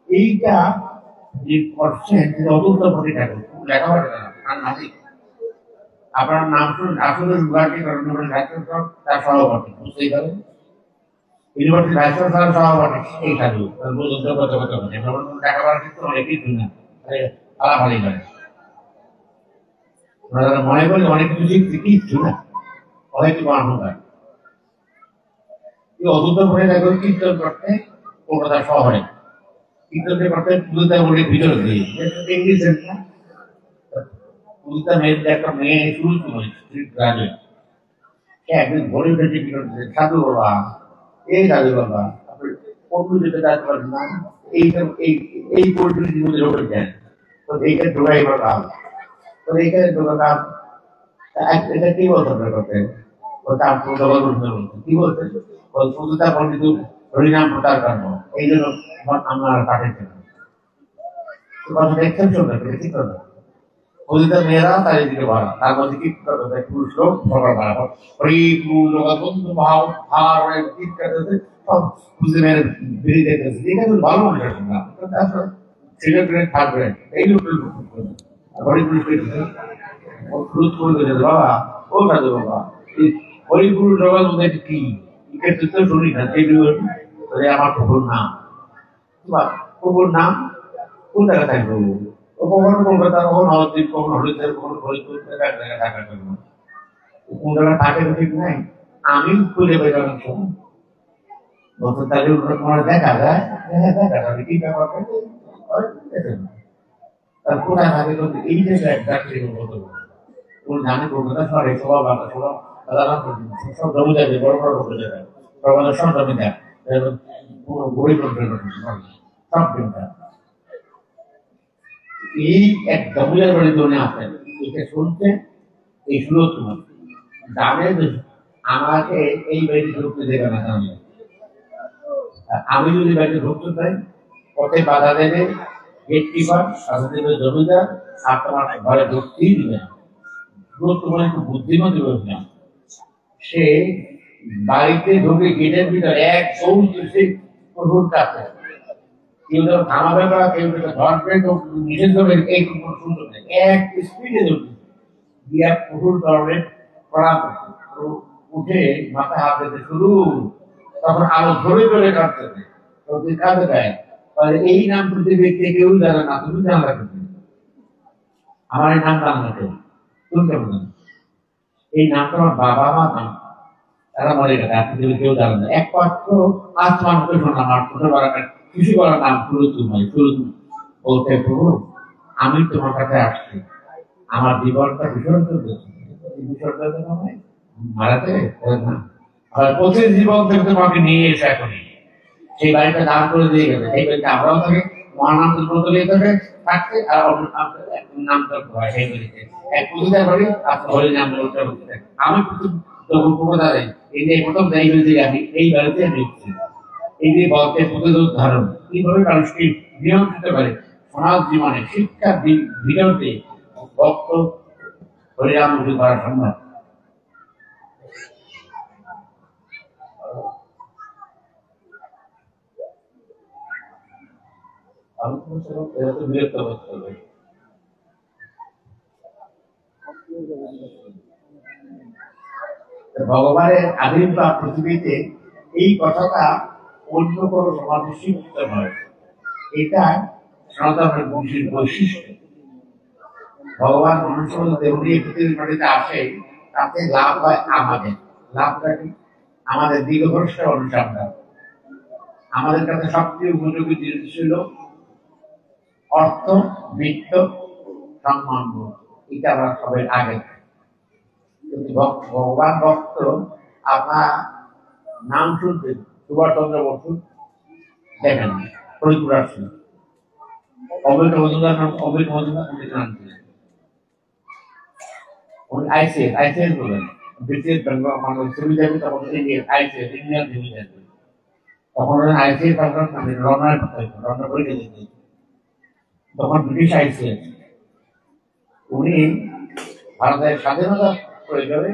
এইটা যে করছেন অতুল্য প্রতি ঠাকুর লেখাপড়া আপনার নাম শুনুন, আসলে ইউনিভার্সিটি তার সভাপতি, বুঝতেই পারেন ইউনিভার্সিটি ভাইস চ্যান্সেলর সভাপতি এই সাধু লেখাপড়ার ক্ষেত্রে অনেকেই শুনে আলাপালি করে। মনে করি অনেক কিছু শিখছি, কিচ্ছু না, অনেক অহংকার। অদ্ভুত করে দেখো কীর্তন করতে কলকাতা শহরে, কীর্তন করতে পুজোতে বলে ভিতর দিয়ে ইংলিশ পুজোটা মেয়েদের একটা মেয়ে শুরু গ্রাজুয়েট, সে একদিন ভরে উঠেছে কি করছে, সাধু বাবা, এই সাধু বাবা অন্য যেতে যাতে পারেন না, এই পরিস্থিতির মধ্যে ঢোকে যায় তো এইখানে ঢোকাই কাজ, তো এইখানে ঢোকা কাজ এটা কি বলতে করতে কি বলছে পুজোটা পণ্ডিত হরিনাম প্রচার করবো, এই জন্য আমরা পাঠিয়েছি। কথা দেখছেন শুনতে ঠিক কথা, পুজোটা মেয়েরা তার দিকে ভরা, তার মধ্যে কি পুরুষ লোক সবার ভরা বন্ধু ভাব ভার সব বুঝে মেরে বেরিয়ে দেখতেছে, ঠিক আছে ভালো মানুষের সঙ্গে থাকবে এই লোকের বাবা ও সাধু বাবা হরিপুর জগৎ মধ্যে কি শুনি না, আমার প্রভুর নাম, প্রভুর নাম কোন জায়গা থাকবে, কখনো কলকাতা, কখনো নবদ্বীপ, কখনো হরিদ্বার, কখনো হরিপুর, এক জায়গায় থাকার জন্য কোন জায়গায় থাকে ঠিক নাই। আমি খুঁজে বেরোলাম দেখা যায় কি ব্যাপার তার কোথায় থাকে এই যে একজাক্টলি বলতে কোন জানে কলকাতা শহরে সবাই বাংলা সবাই সব জমিদার বড় বড় জমিদার সবাই সব জমিদার গরিব সব জমিদার এই এক জমিদার বাড়িতে উনি আসেন এটা শুনতে এই সুরত জানে আমাকে এই বাড়িতে ঢুকতে দেবে না জানলে আমি যদি বাড়িতে ঢুকতে চাই পথে বাধা দেবে গেট কিপার সাথে দেবে জমিদার আর তোমার ঘরে ঢুকতেই দিবে না তোমার একটু বুদ্ধিমতী বলছিলাম সে বাড়িতে ঢুকে গেটের ভিতরে এক রোড কাছে কেউ ধরো থামাবে বা কেউ ধরবে কেউ নিষেধ করবে এই কোনো সুন্দর নেই এক স্পিডে ধরবে দিয়া পুকুর ধরবে উঠে মাথা হাত দিতে শুরু তখন আলো ধরে ধরে কাটতেছে কাজে গায়ে এই নাম পৃথিবীতে কেউ জানে না তুমি জানলা আমার এই নাম জানলা কেউ তুমি কেমন এই নামটা আমার বাবা মা নাম তারা মরে গেছে পৃথিবী কেউ জানে না একমাত্র আসমান শোনা আমার ছোটবেলা কিছু করার নাম সুরতু বলতে প্রভু আমি তোমার কাছে আসছি আমার জীবনটা বিসর্জন বিসর্জন মারাতে না আর প্রতির জীবন থেকে তোমাকে নিয়ে এসে এখনই সেই বাড়িটা দান করে দিয়ে গেছে সেই বাড়িতে আমরাও থাকে মহানাম তুলে থাকতে আর নাম হয় সেই বাড়িতে এক প্রতিটা বাড়ি আপনার হরি নাম আমি দাঁড়াই এই যে প্রথম যাই বলছি আমি এই বাড়িতে আমি এই যে বলতে প্রতিরোধ ধারণ কিভাবে মানুষকে নিয়ন্ত্রিত করে সমাজ জীবনে শিক্ষা বিরোধে ভক্ত হরিনাম করা সম্ভব ভগবানের আবির্ভাব পৃথিবীতে এই কথাটা অন্য কোন সমাজে স্বীকৃত নয় এটা সনাতনের বংশীর বৈশিষ্ট্য ভগবান মনুষ্য দেবী পৃথিবীর মাটিতে আসে তাতে লাভ হয় আমাদের লাভটা কি আমাদের দীর্ঘভ্রষ্ট অনুসন্ধান আমাদের কাছে সবচেয়ে উপযোগী জিনিস ছিল অর্থ বৃত্ত সম্মান এটা আমরা সবাই আগে কিন্তু ভগবান ভক্ত আপনার নাম শুনছেন সুভাষ চন্দ্র বসু দেখেন ফরিদপুর আসছেন অমিত মজুমদার নাম অমিত মজুমদার উনি নাম ছিলেন উনি আইসিএস বলেন ব্রিটিশ বেঙ্গল মানে সিভিল সার্ভিস তখন আইসিএস ইন্ডিয়ান সিভিল সার্ভিস তখন আইসিএস রমনা পরীক্ষা দিতে তখন ব্রিটিশ আইসিএস উনি ভারতের স্বাধীনতা প্রয়োজনে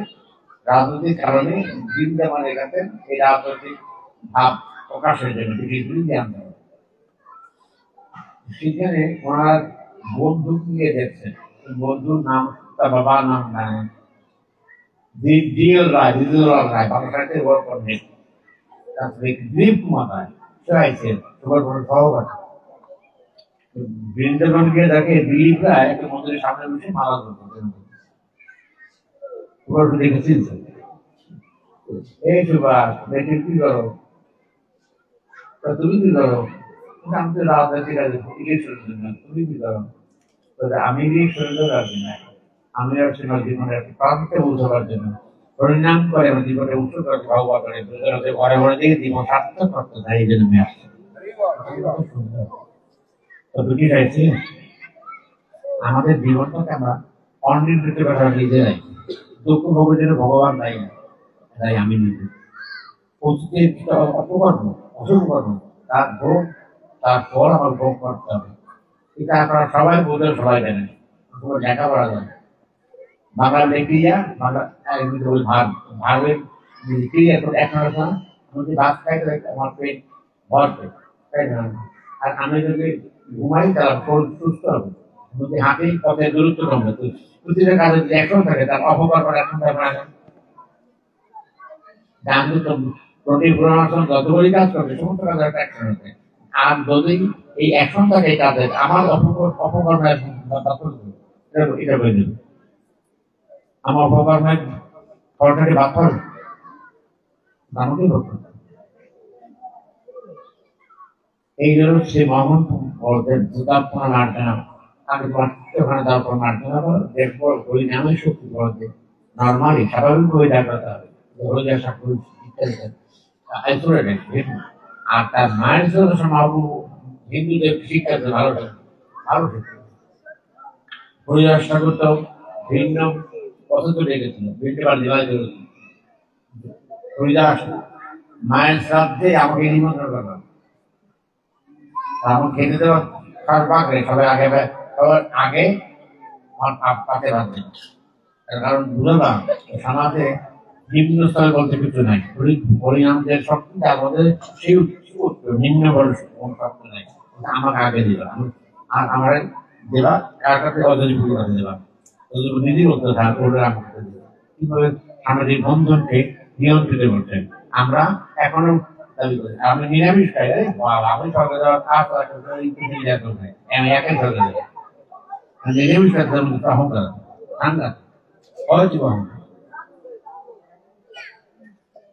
রাজনৈতিক কারণে বৃন্দাবনে গেছেন এই রাজনৈতিক ভাব প্রকাশের জন্য ব্রিটিশ বিরুদ্ধে আন্দোলন সেখানে ওনার বন্ধু নিয়ে দেখছেন বন্ধুর নাম তার বাবার নাম নাই ডিএল রায় দিদুলাল রায় বাংলা সাহিত্যের বড় পণ্ডিত তারপরে দিলীপ কুমার রায় সে আইসেন সবার বড় সহপাঠী বৃন্দাবন গিয়ে দেখে দিলীপ রায় একটা মন্দিরের সামনে বসে মালা করতেন দেখেছেন এই সুভাষ দেখে কি করো তুমি কি করো আমি তো রাজনৈতিক ইলেকশন তুমি কি করো আমি ইলেকশন রাখি না আমি আসছি আমার জীবনের প্রান্তে পৌঁছাবার জন্য পরিণাম করে আমার জীবনে উৎসব করে ভাবা করে ঘরে ঘরে দিকে জীবন সার্থক করতে চাই এই জন্য আমি আসছি দুটি চাইছি আমাদের জীবনটাকে আমরা অনির্দিষ্ট কথা নিজেরাই দুঃখ ভোগের জন্য ভগবান দায়ী না তাই আমি নিজে অতীতের অপকর্ম অশুভ কর্ম তার ভোগ তার ফল আমার ভোগ করতে হবে এটা আপনারা সবাই বোঝেন সবাই জানেন কোনো দেখা করা যায় বাংলা ক্রিয়া বাংলা ভাবের ক্রিয়া করে এখন যদি ভাত খাইতে আমার পেট ভরবে তাই না আর আমি যদি ঘুমাই তার সুস্থ হবে যদি হাঁটি পথে দূরত্ব কমবে প্রতিটা কাজে যদি এখন থাকে তার অপকার করে এখন প্রোটিন প্রোডাকশন যতগুলি কাজ করবে সমস্ত কাজ একটা অ্যাকশন আছে আর যদি এই অ্যাকশন থাকে কাজে আমার অপকর্ম এটা বলে দেবে আমার অপকর্মের ফলটাকে বাদ করবে আমাকেই করতে এই জন্য সে মহান বলতেন জুতাপনা নাড়বে না আমি তোমার ওখানে দর্পণ মারতে হবে, দেখবো ওই নামে শক্তি বলতে নর্মালি স্বাভাবিকভাবে জাগ্রত হবে, হয়ে আসা ইত্যাদি আইসোলেটেড। আর তার মায়ের সাথে সমাবু হিন্দুদের শিক্ষাতে ভালো ভালো হরিদাস ঠাকুর তো ভিন্ন পছন্দ রেখেছিল, ভিন্ন জেলায় চলেছিল। হরিদাস মায়ের শ্রাদ্ধে আমাকে নিমন্ত্রণ করলাম, আমার খেতে দেওয়া সর্বাগ্রে সবাই আগে সবার আগে আমার পাতে বাঁধবেন, কারণ বুঝলাম সমাজে নিম্ন স্তরে বলতে কিছু নাই, হরিনামদের শক্তি তার মধ্যে সেই নিম্ন বড় শক্ত নাই, আমাকে আগে দিবা আর আমার দেবা কার কাছে অজনী পুজো কাছে দেবা, নিজে বলতে থাকবে ওটা আমাকে দেবা। কিভাবে সামাজিক বন্ধনকে নিয়ন্ত্রিত করছেন আমরা এখনো দাবি করি। আমি নিরামিষ খাই, আমি সরকার দেওয়ার কাজ আমি একাই সরকার দেবো নিরামিষ খাদ্যের মধ্যে অহংকার ঠান্ডা অজীব অহংকার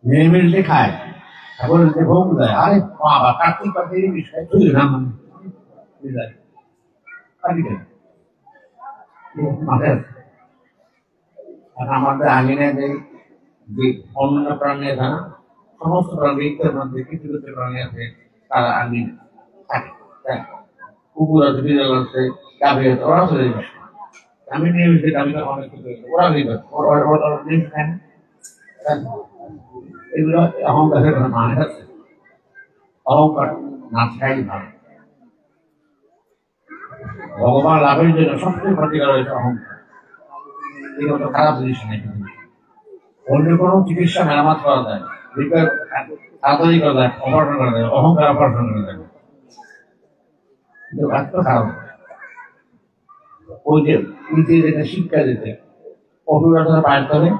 নিরামিষ খায় এখন ভোগ দেয়। আরে বাবা কার্তিক পাখি নিরামিষ খায় তুই না আমাদের আঙিনে যে অন্য প্রাণী আছে না, সমস্ত প্রাণীর মধ্যে কিছু কিছু প্রাণী আছে তারা আঙিনে থাকে, কুকুর আছে, বিড়াল আছে, গাভী আছে, ওরা চলে যাবে। আমি নিয়মিত আমি অনেক কিছু ওরা নিয়মিত খায় না, এগুলো অহংকারের মানে আছে। অহংকার না থাকাই ভালো। ভগবান লাভের জন্য সবচেয়ে ক্ষতিকর হয়েছে অহংকার, এগুলো খারাপ জিনিস নেই। অন্য কোনো চিকিৎসা মেরামত করা যায়, তাড়াতাড়ি করা যায়, অপারেশন করা যায়, অহংকার অপারেশন করা যায়, কিন্তু খারাপ। ওই যে যেটা শিক্ষা দিতে অভিজ্ঞতা পায়ের তলে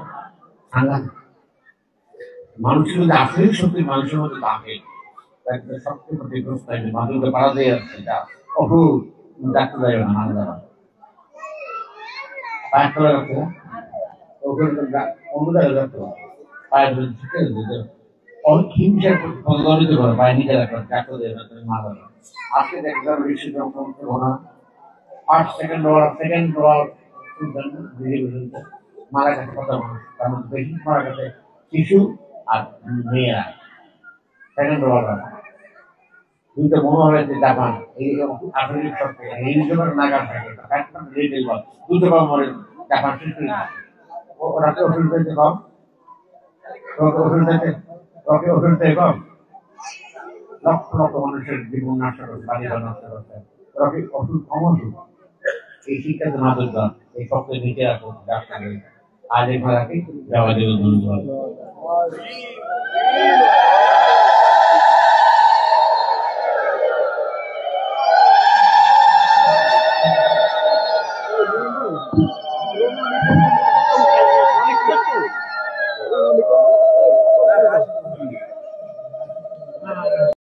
সাংঘাতিক মানুষের মধ্যে আসলে শক্তি মানুষের মধ্যে থাকে, সবচেয়ে ক্ষতিগ্রস্ত মানুষকে পাড়া দিয়ে যাচ্ছে, অসুর ডাক্তার যাবে না মারা যাবে পায়ের তলে রাখতে অন্য জায়গায় রাখতে পায়ের শিক্ষা দিতে অনেক হিংসার প্রতিফলিত করে পায়ে নিজে রাখবে ডাক্তার দেবে না, তুমি মারা যাবে। আজকে দেখলাম ঋষির ঘটনা 8 সেকেন্ড মারা গেছে কথা মানুষ, তার মধ্যে বেশি মারা গেছে শিশু আর মেয়েরা। সেকেন্ড ওয়ার্ল্ড দুইটা মনে হয়েছে জাপান এই আধুনিক শক্তি এই জন্য নাগাল থাকে দুটো কম মরে জাপান শিশু ওরা তো ওষুধ দিতে কম, ওষুধ দিতে কম, লক্ষ লক্ষ মানুষের জীবন নষ্ট করছে, বাড়িঘর নষ্ট করছে, ওরা কি ওষুধ কমন? এই শিক্ষাতে মাদক দান এই শক্তি নিচে রাখো ডাক্তার আজ এখানে রাখি, যাওয়া যাবে।